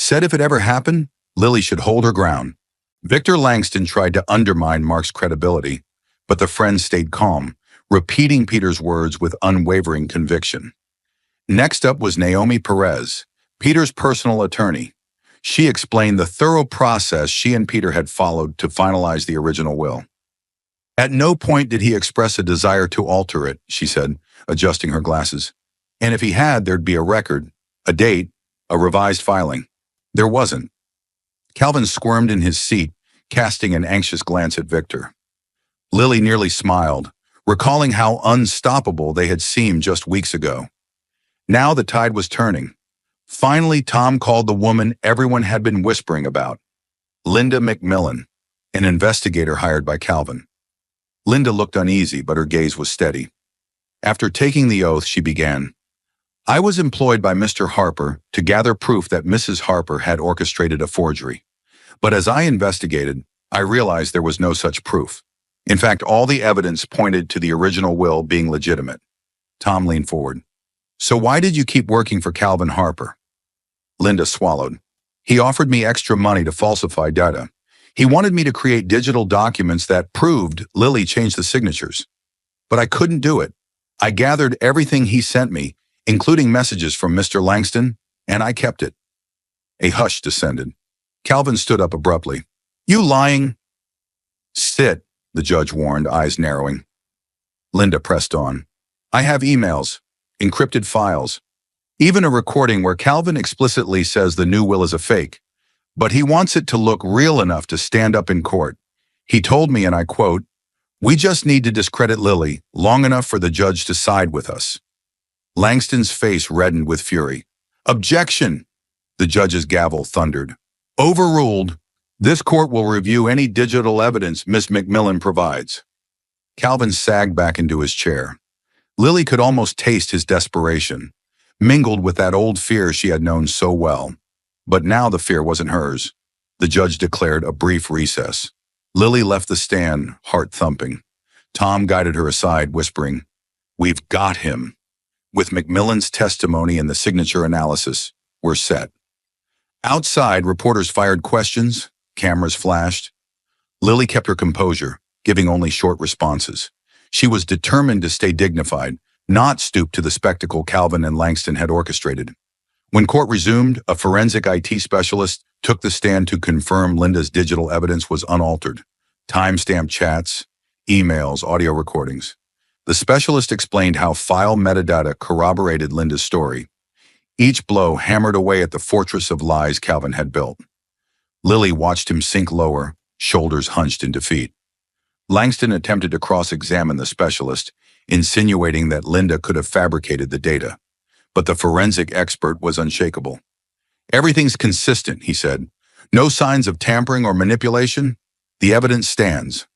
Said if it ever happened, Lily should hold her ground. Victor Langston tried to undermine Mark's credibility, but the friend stayed calm, repeating Peter's words with unwavering conviction. Next up was Naomi Perez, Peter's personal attorney. She explained the thorough process she and Peter had followed to finalize the original will. At no point did he express a desire to alter it, she said, adjusting her glasses. And if he had, there'd be a record, a date, a revised filing. There wasn't. Calvin squirmed in his seat, casting an anxious glance at Victor. Lily nearly smiled, recalling how unstoppable they had seemed just weeks ago. Now the tide was turning. Finally, Tom called the woman everyone had been whispering about, Linda McMillan, an investigator hired by Calvin. Linda looked uneasy, but her gaze was steady. After taking the oath, she began, I was employed by Mr. Harper to gather proof that Mrs. Harper had orchestrated a forgery. But as I investigated, I realized there was no such proof. In fact, all the evidence pointed to the original will being legitimate. Tom leaned forward. So why did you keep working for Calvin Harper? Linda swallowed. He offered me extra money to falsify data. He wanted me to create digital documents that proved Lily changed the signatures. But I couldn't do it. I gathered everything he sent me, including messages from Mr. Langston, and I kept it. A hush descended. Calvin stood up abruptly. You lying? Sit, the judge warned, eyes narrowing. Linda pressed on. I have emails, encrypted files, even a recording where Calvin explicitly says the new will is a fake, but he wants it to look real enough to stand up in court. He told me, and I quote, we just need to discredit Lily long enough for the judge to side with us. Langston's face reddened with fury. Objection! The judge's gavel thundered. Overruled. This court will review any digital evidence Miss McMillan provides. Calvin sagged back into his chair. Lily could almost taste his desperation, mingled with that old fear she had known so well. But now the fear wasn't hers. The judge declared a brief recess. Lily left the stand, heart thumping. Tom guided her aside, whispering, "We've got him. With Macmillan's testimony and the signature analysis, we're set." Outside, reporters fired questions, cameras flashed. Lily kept her composure, giving only short responses. She was determined to stay dignified, not stoop to the spectacle Calvin and Langston had orchestrated. When court resumed, a forensic IT specialist took the stand to confirm Linda's digital evidence was unaltered. Timestamped chats, emails, audio recordings. The specialist explained how file metadata corroborated Linda's story. Each blow hammered away at the fortress of lies Calvin had built. Lily watched him sink lower, shoulders hunched in defeat. Langston attempted to cross-examine the specialist, insinuating that Linda could have fabricated the data. But the forensic expert was unshakable. "Everything's consistent," he said. "No signs of tampering or manipulation. The evidence stands."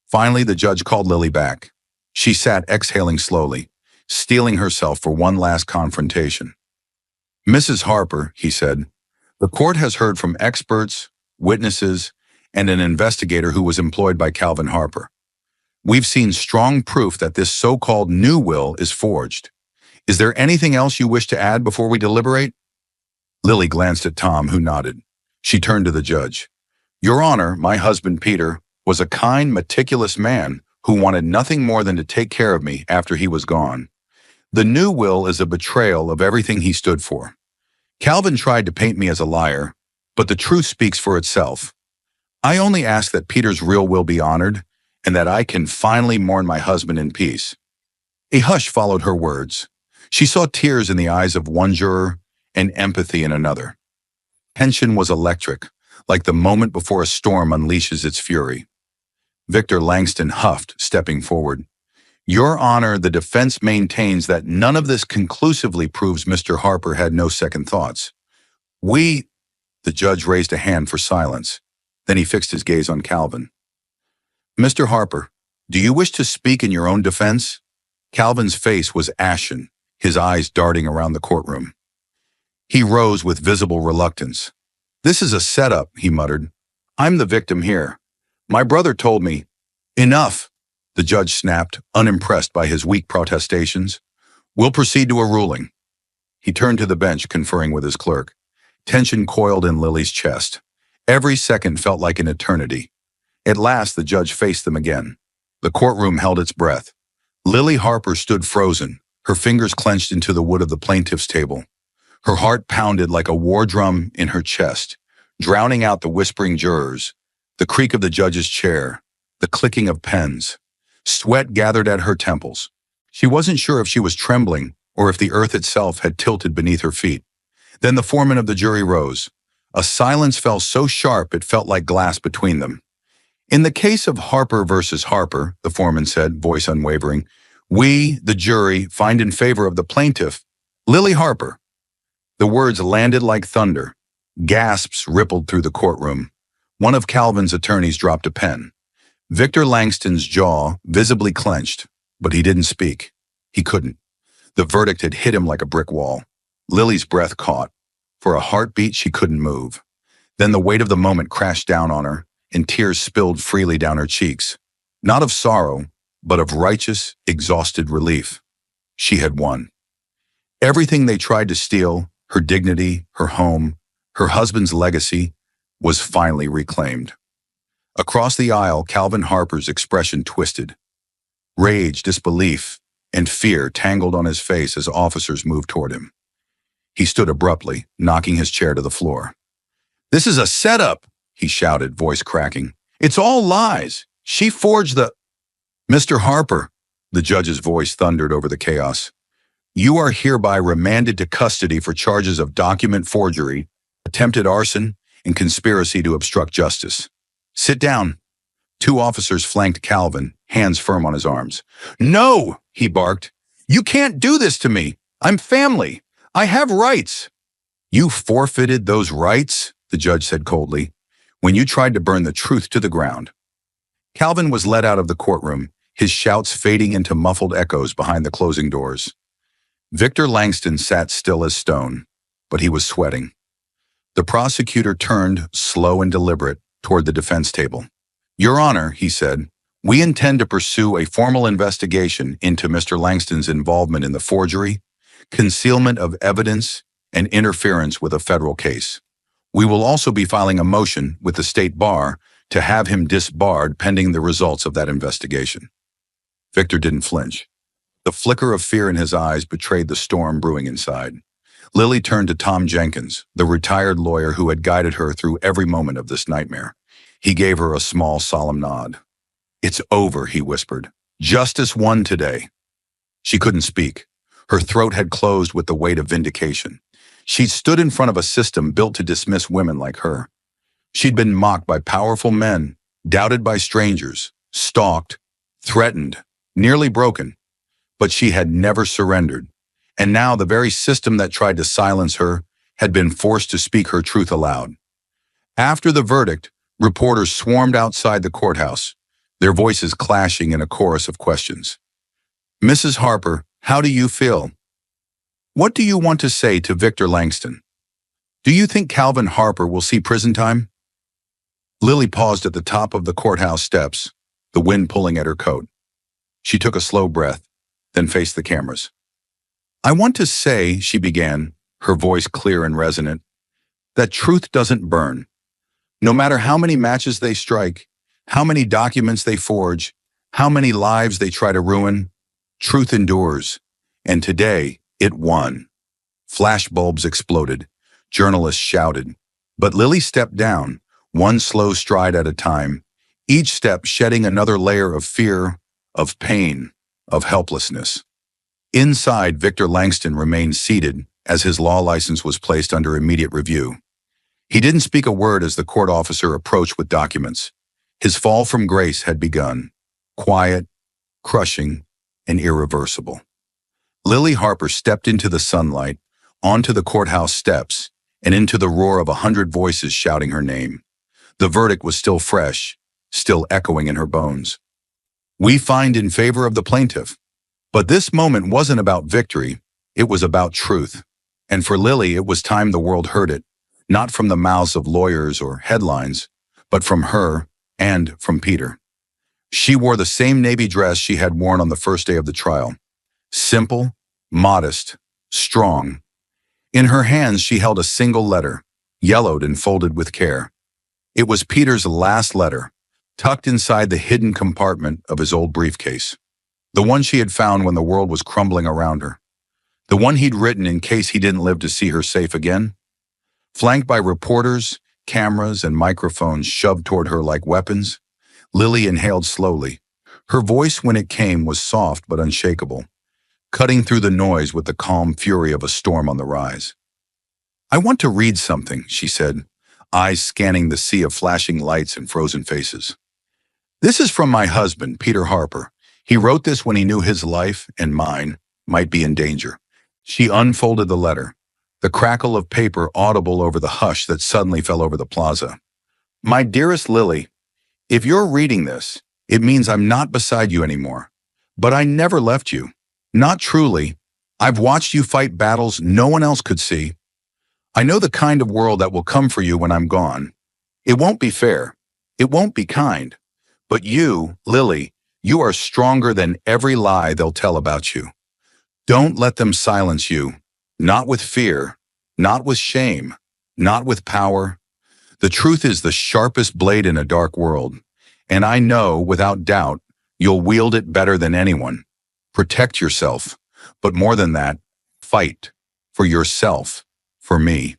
Finally, the judge called Lily back. She sat exhaling slowly, steeling herself for one last confrontation. "Mrs. Harper," he said, "the court has heard from experts, witnesses, and an investigator who was employed by Calvin Harper. We've seen strong proof that this so-called new will is forged. Is there anything else you wish to add before we deliberate?" Lily glanced at Tom, who nodded. She turned to the judge. "Your Honor, my husband Peter was a kind, meticulous man who wanted nothing more than to take care of me after he was gone. The new will is a betrayal of everything he stood for. Calvin tried to paint me as a liar, but the truth speaks for itself. I only ask that Peter's real will be honored and that I can finally mourn my husband in peace." A hush followed her words. She saw tears in the eyes of one juror and empathy in another. Tension was electric, like the moment before a storm unleashes its fury. Victor Langston huffed, stepping forward. "Your Honor, the defense maintains that none of this conclusively proves Mr. Harper had no second thoughts. We—" The judge raised a hand for silence. Then he fixed his gaze on Calvin. "Mr. Harper, do you wish to speak in your own defense?" Calvin's face was ashen, his eyes darting around the courtroom. He rose with visible reluctance. "This is a setup," he muttered. "I'm the victim here. My brother told me—" "Enough," the judge snapped, unimpressed by his weak protestations. "We'll proceed to a ruling." He turned to the bench, conferring with his clerk. Tension coiled in Lily's chest. Every second felt like an eternity. At last, the judge faced them again. The courtroom held its breath. Lily Harper stood frozen, her fingers clenched into the wood of the plaintiff's table. Her heart pounded like a war drum in her chest, drowning out the whispering jurors, the creak of the judge's chair, the clicking of pens. Sweat gathered at her temples. She wasn't sure if she was trembling or if the earth itself had tilted beneath her feet. Then the foreman of the jury rose. A silence fell so sharp it felt like glass between them. "In the case of Harper versus Harper," the foreman said, voice unwavering, "we, the jury, find in favor of the plaintiff, Lily Harper." The words landed like thunder. Gasps rippled through the courtroom. One of Calvin's attorneys dropped a pen. Victor Langston's jaw visibly clenched, but he didn't speak. He couldn't. The verdict had hit him like a brick wall. Lily's breath caught. For a heartbeat, she couldn't move. Then the weight of the moment crashed down on her, and tears spilled freely down her cheeks. Not of sorrow, but of righteous, exhausted relief. She had won. Everything they tried to steal, her dignity, her home, her husband's legacy, was finally reclaimed. Across the aisle, Calvin Harper's expression twisted. Rage, disbelief, and fear tangled on his face as officers moved toward him. He stood abruptly, knocking his chair to the floor. "This is a setup," he shouted, voice cracking. "It's all lies. She forged the—" "Mr. Harper," the judge's voice thundered over the chaos, "you are hereby remanded to custody for charges of document forgery, attempted arson, and conspiracy to obstruct justice. Sit down." Two officers flanked Calvin, hands firm on his arms. "No!" he barked. "You can't do this to me. I'm family. I have rights." "You forfeited those rights," the judge said coldly, "when you tried to burn the truth to the ground." Calvin was led out of the courtroom, his shouts fading into muffled echoes behind the closing doors. Victor Langston sat still as stone, but he was sweating. The prosecutor turned, slow and deliberate, toward the defense table. "Your Honor," he said, "we intend to pursue a formal investigation into Mr. Langston's involvement in the forgery, concealment of evidence, and interference with a federal case. We will also be filing a motion with the state bar to have him disbarred pending the results of that investigation." Victor didn't flinch. The flicker of fear in his eyes betrayed the storm brewing inside. Lily turned to Tom Jenkins, the retired lawyer who had guided her through every moment of this nightmare. He gave her a small, solemn nod. "It's over," he whispered. "Justice won today." She couldn't speak. Her throat had closed with the weight of vindication. She'd stood in front of a system built to dismiss women like her. She'd been mocked by powerful men, doubted by strangers, stalked, threatened, nearly broken. But she had never surrendered. And now the very system that tried to silence her had been forced to speak her truth aloud. After the verdict, reporters swarmed outside the courthouse, their voices clashing in a chorus of questions. "Mrs. Harper, how do you feel? What do you want to say to Victor Langston? Do you think Calvin Harper will see prison time?" Lily paused at the top of the courthouse steps, the wind pulling at her coat. She took a slow breath, then faced the cameras. "I want to say," she began, her voice clear and resonant, "that truth doesn't burn. No matter how many matches they strike, how many documents they forge, how many lives they try to ruin, truth endures. And today, it won." Flashbulbs exploded. Journalists shouted. But Lily stepped down, one slow stride at a time, each step shedding another layer of fear, of pain, of helplessness. Inside, Victor Langston remained seated as his law license was placed under immediate review. He didn't speak a word as the court officer approached with documents. His fall from grace had begun, quiet, crushing, and irreversible. Lily Harper stepped into the sunlight, onto the courthouse steps, and into the roar of 100 voices shouting her name. The verdict was still fresh, still echoing in her bones. "We find in favor of the plaintiff." But this moment wasn't about victory, it was about truth. And for Lily, it was time the world heard it, not from the mouths of lawyers or headlines, but from her and from Peter. She wore the same navy dress she had worn on the first day of the trial. Simple, modest, strong. In her hands, she held a single letter, yellowed and folded with care. It was Peter's last letter, tucked inside the hidden compartment of his old briefcase. The one she had found when the world was crumbling around her. The one he'd written in case he didn't live to see her safe again. Flanked by reporters, cameras, and microphones shoved toward her like weapons, Lily inhaled slowly. Her voice, when it came, was soft but unshakable, cutting through the noise with the calm fury of a storm on the rise. "I want to read something," she said, eyes scanning the sea of flashing lights and frozen faces. "This is from my husband, Peter Harper. He wrote this when he knew his life and mine might be in danger." She unfolded the letter, the crackle of paper audible over the hush that suddenly fell over the plaza. "My dearest Lily, if you're reading this, it means I'm not beside you anymore. But I never left you. Not truly. I've watched you fight battles no one else could see. I know the kind of world that will come for you when I'm gone. It won't be fair. It won't be kind. But you, Lily, you are stronger than every lie they'll tell about you. Don't let them silence you. Not with fear, not with shame, not with power. The truth is the sharpest blade in a dark world. And I know, without doubt, you'll wield it better than anyone. Protect yourself. But more than that, fight. For yourself. For me.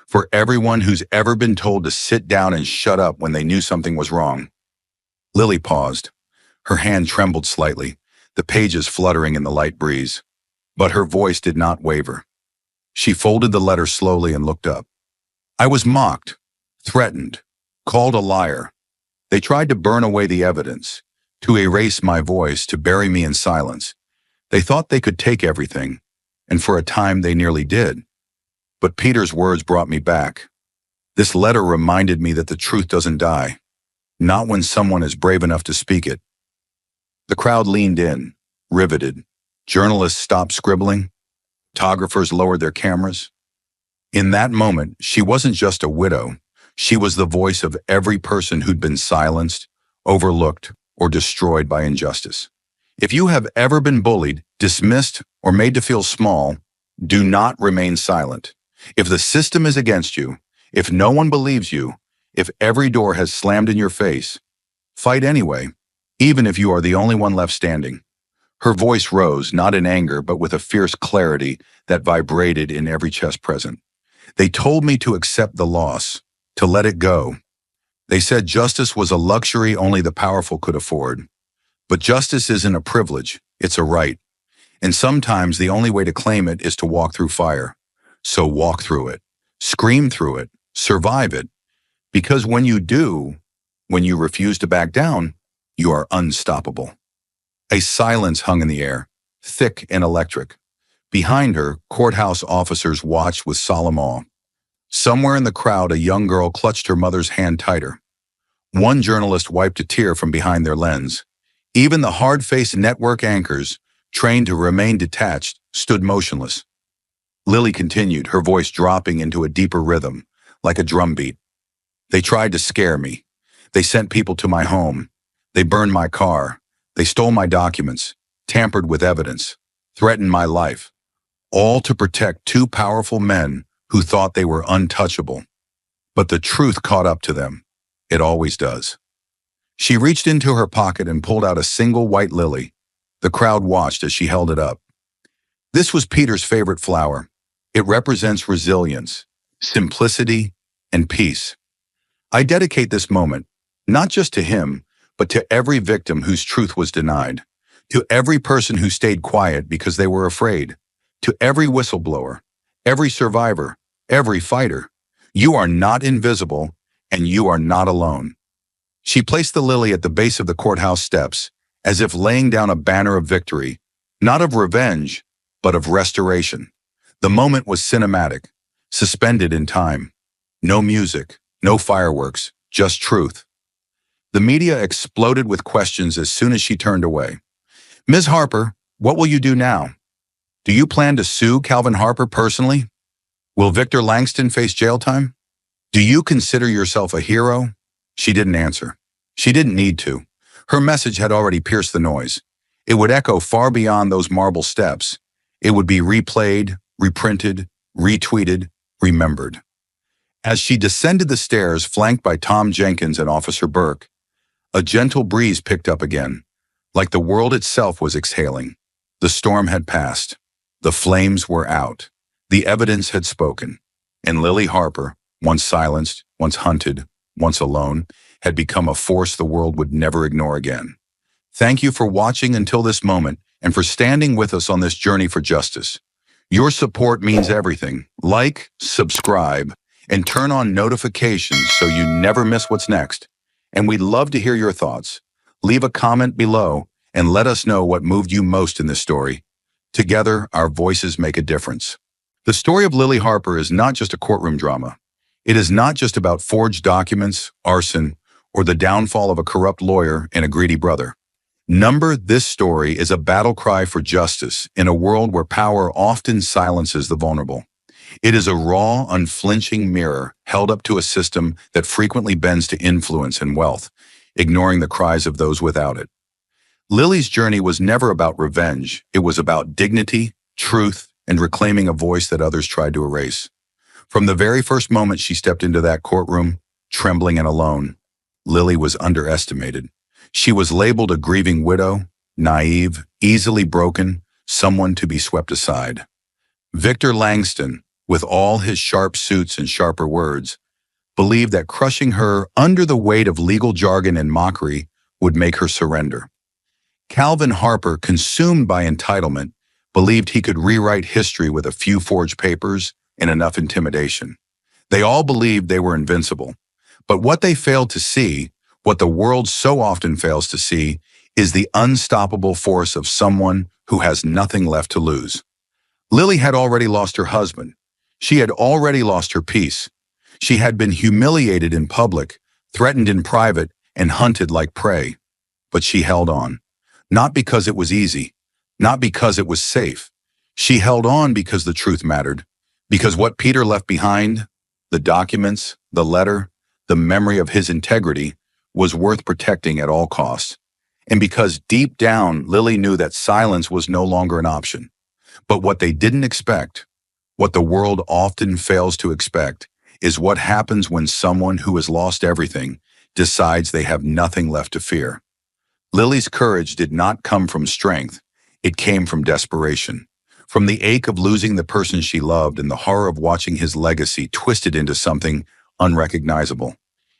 For everyone who's ever been told to sit down and shut up when they knew something was wrong." Lily paused. Her hand trembled slightly, the pages fluttering in the light breeze. But her voice did not waver. She folded the letter slowly and looked up. "I was mocked, threatened, called a liar. They tried to burn away the evidence, to erase my voice, to bury me in silence. They thought they could take everything, and for a time they nearly did. But Peter's words brought me back. This letter reminded me that the truth doesn't die, not when someone is brave enough to speak it." The crowd leaned in, riveted. Journalists stopped scribbling. Photographers lowered their cameras. In that moment, she wasn't just a widow. She was the voice of every person who'd been silenced, overlooked, or destroyed by injustice. If you have ever been bullied, dismissed, or made to feel small, do not remain silent. If the system is against you, if no one believes you, if every door has slammed in your face, fight anyway, even if you are the only one left standing. Her voice rose, not in anger, but with a fierce clarity that vibrated in every chest present. They told me to accept the loss, to let it go. They said justice was a luxury only the powerful could afford. But justice isn't a privilege, it's a right. And sometimes the only way to claim it is to walk through fire. So walk through it, scream through it, survive it. Because when you do, when you refuse to back down, you are unstoppable. A silence hung in the air, thick and electric. Behind her, courthouse officers watched with solemn awe. Somewhere in the crowd, a young girl clutched her mother's hand tighter. One journalist wiped a tear from behind their lens. Even the hard-faced network anchors, trained to remain detached, stood motionless. Lily continued, her voice dropping into a deeper rhythm, like a drumbeat. They tried to scare me. They sent people to my home. They burned my car. They stole my documents, tampered with evidence, threatened my life, all to protect two powerful men who thought they were untouchable. But the truth caught up to them. It always does. She reached into her pocket and pulled out a single white lily. The crowd watched as she held it up. This was Peter's favorite flower. It represents resilience, simplicity, and peace. I dedicate this moment, not just to him, but to every victim whose truth was denied, to every person who stayed quiet because they were afraid, to every whistleblower, every survivor, every fighter. You are not invisible, and you are not alone. She placed the lily at the base of the courthouse steps, as if laying down a banner of victory, not of revenge, but of restoration. The moment was cinematic, suspended in time. No music, no fireworks, just truth. The media exploded with questions as soon as she turned away. Ms. Harper, what will you do now? Do you plan to sue Calvin Harper personally? Will Victor Langston face jail time? Do you consider yourself a hero? She didn't answer. She didn't need to. Her message had already pierced the noise. It would echo far beyond those marble steps. It would be replayed, reprinted, retweeted, remembered. As she descended the stairs, flanked by Tom Jenkins and Officer Burke, a gentle breeze picked up again, like the world itself was exhaling. The storm had passed. The flames were out. The evidence had spoken. And Lily Harper, once silenced, once hunted, once alone, had become a force the world would never ignore again. Thank you for watching until this moment and for standing with us on this journey for justice. Your support means everything. Like, subscribe, and turn on notifications so you never miss what's next. And we'd love to hear your thoughts. Leave a comment below and let us know what moved you most in this story. Together, our voices make a difference. The story of Lily Harper is not just a courtroom drama. It is not just about forged documents, arson, or the downfall of a corrupt lawyer and a greedy brother. This story is a battle cry for justice in a world where power often silences the vulnerable. It is a raw, unflinching mirror held up to a system that frequently bends to influence and wealth, ignoring the cries of those without it. Lily's journey was never about revenge. It was about dignity, truth, and reclaiming a voice that others tried to erase. From the very first moment she stepped into that courtroom, trembling and alone, Lily was underestimated. She was labeled a grieving widow, naive, easily broken, someone to be swept aside. Victor Langston, with all his sharp suits and sharper words, believed that crushing her under the weight of legal jargon and mockery would make her surrender. Calvin Harper, consumed by entitlement, believed he could rewrite history with a few forged papers and enough intimidation. They all believed they were invincible. But what they failed to see, what the world so often fails to see, is the unstoppable force of someone who has nothing left to lose. Lily had already lost her husband. She had already lost her peace. She had been humiliated in public, threatened in private, and hunted like prey. But she held on. Not because it was easy, not because it was safe. She held on because the truth mattered, because what Peter left behind, the documents, the letter, the memory of his integrity, was worth protecting at all costs. And because deep down, Lily knew that silence was no longer an option. But what they didn't expect, what the world often fails to expect, is what happens when someone who has lost everything decides they have nothing left to fear. Lily's courage did not come from strength. It came from desperation, from the ache of losing the person she loved and the horror of watching his legacy twisted into something unrecognizable.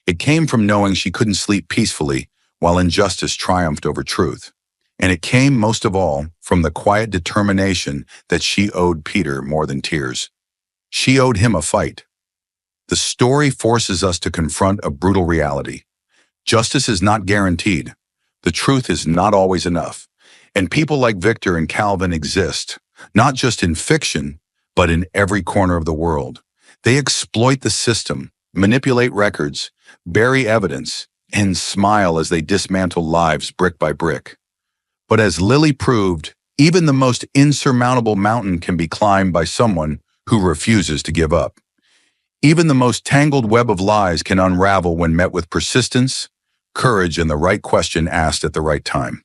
It came from knowing she couldn't sleep peacefully while injustice triumphed over truth. And it came, most of all, from the quiet determination that she owed Peter more than tears. She owed him a fight. The story forces us to confront a brutal reality. Justice is not guaranteed. The truth is not always enough. And people like Victor and Calvin exist, not just in fiction, but in every corner of the world. They exploit the system, manipulate records, bury evidence, and smile as they dismantle lives brick by brick. But as Lily proved, even the most insurmountable mountain can be climbed by someone who refuses to give up. Even the most tangled web of lies can unravel when met with persistence, courage, and the right question asked at the right time.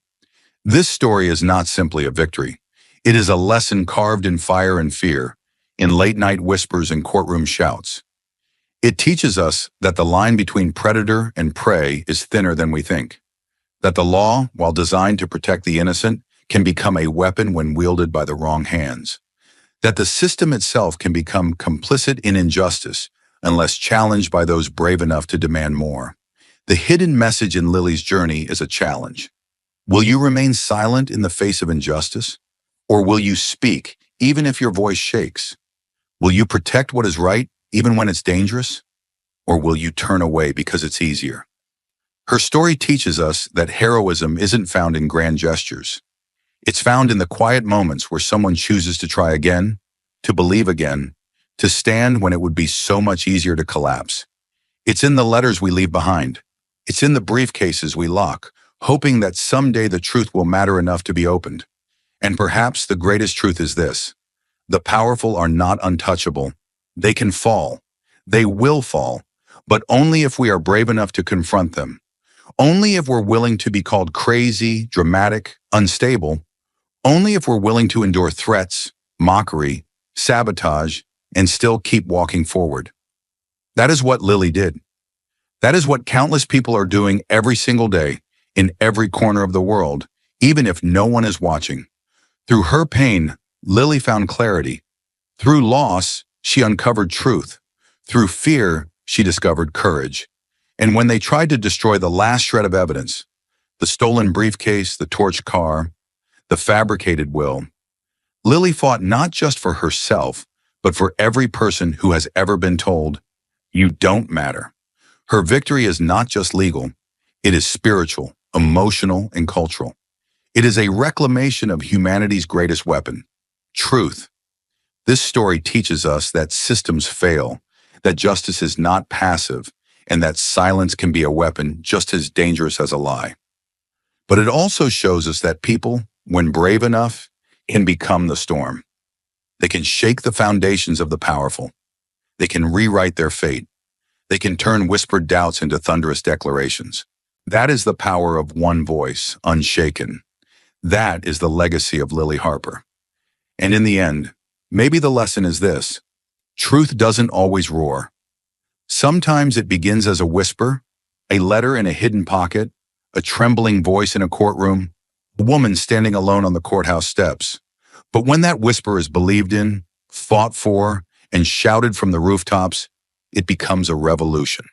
This story is not simply a victory. It is a lesson carved in fire and fear, in late-night whispers and courtroom shouts. It teaches us that the line between predator and prey is thinner than we think, that the law, while designed to protect the innocent, can become a weapon when wielded by the wrong hands, that the system itself can become complicit in injustice unless challenged by those brave enough to demand more. The hidden message in Lily's journey is a challenge. Will you remain silent in the face of injustice? Or will you speak, even if your voice shakes? Will you protect what is right, even when it's dangerous? Or will you turn away because it's easier? Her story teaches us that heroism isn't found in grand gestures. It's found in the quiet moments where someone chooses to try again, to believe again, to stand when it would be so much easier to collapse. It's in the letters we leave behind. It's in the briefcases we lock, hoping that someday the truth will matter enough to be opened. And perhaps the greatest truth is this: the powerful are not untouchable. They can fall. They will fall, but only if we are brave enough to confront them. Only if we're willing to be called crazy, dramatic, unstable. Only if we're willing to endure threats, mockery, sabotage, and still keep walking forward. That is what Lily did. That is what countless people are doing every single day, in every corner of the world, even if no one is watching. Through her pain, Lily found clarity. Through loss, she uncovered truth. Through fear, she discovered courage. And when they tried to destroy the last shred of evidence, the stolen briefcase, the torched car, the fabricated will, Lily fought not just for herself, but for every person who has ever been told, "You don't matter." Her victory is not just legal, it is spiritual, emotional, and cultural. It is a reclamation of humanity's greatest weapon, truth. This story teaches us that systems fail, that justice is not passive, and that silence can be a weapon just as dangerous as a lie. But it also shows us that people, when brave enough, can become the storm. They can shake the foundations of the powerful. They can rewrite their fate. They can turn whispered doubts into thunderous declarations. That is the power of one voice, unshaken. That is the legacy of Lily Harper. And in the end, maybe the lesson is this: truth doesn't always roar. Sometimes it begins as a whisper, a letter in a hidden pocket, a trembling voice in a courtroom, a woman standing alone on the courthouse steps. But when that whisper is believed in, fought for, and shouted from the rooftops, it becomes a revolution.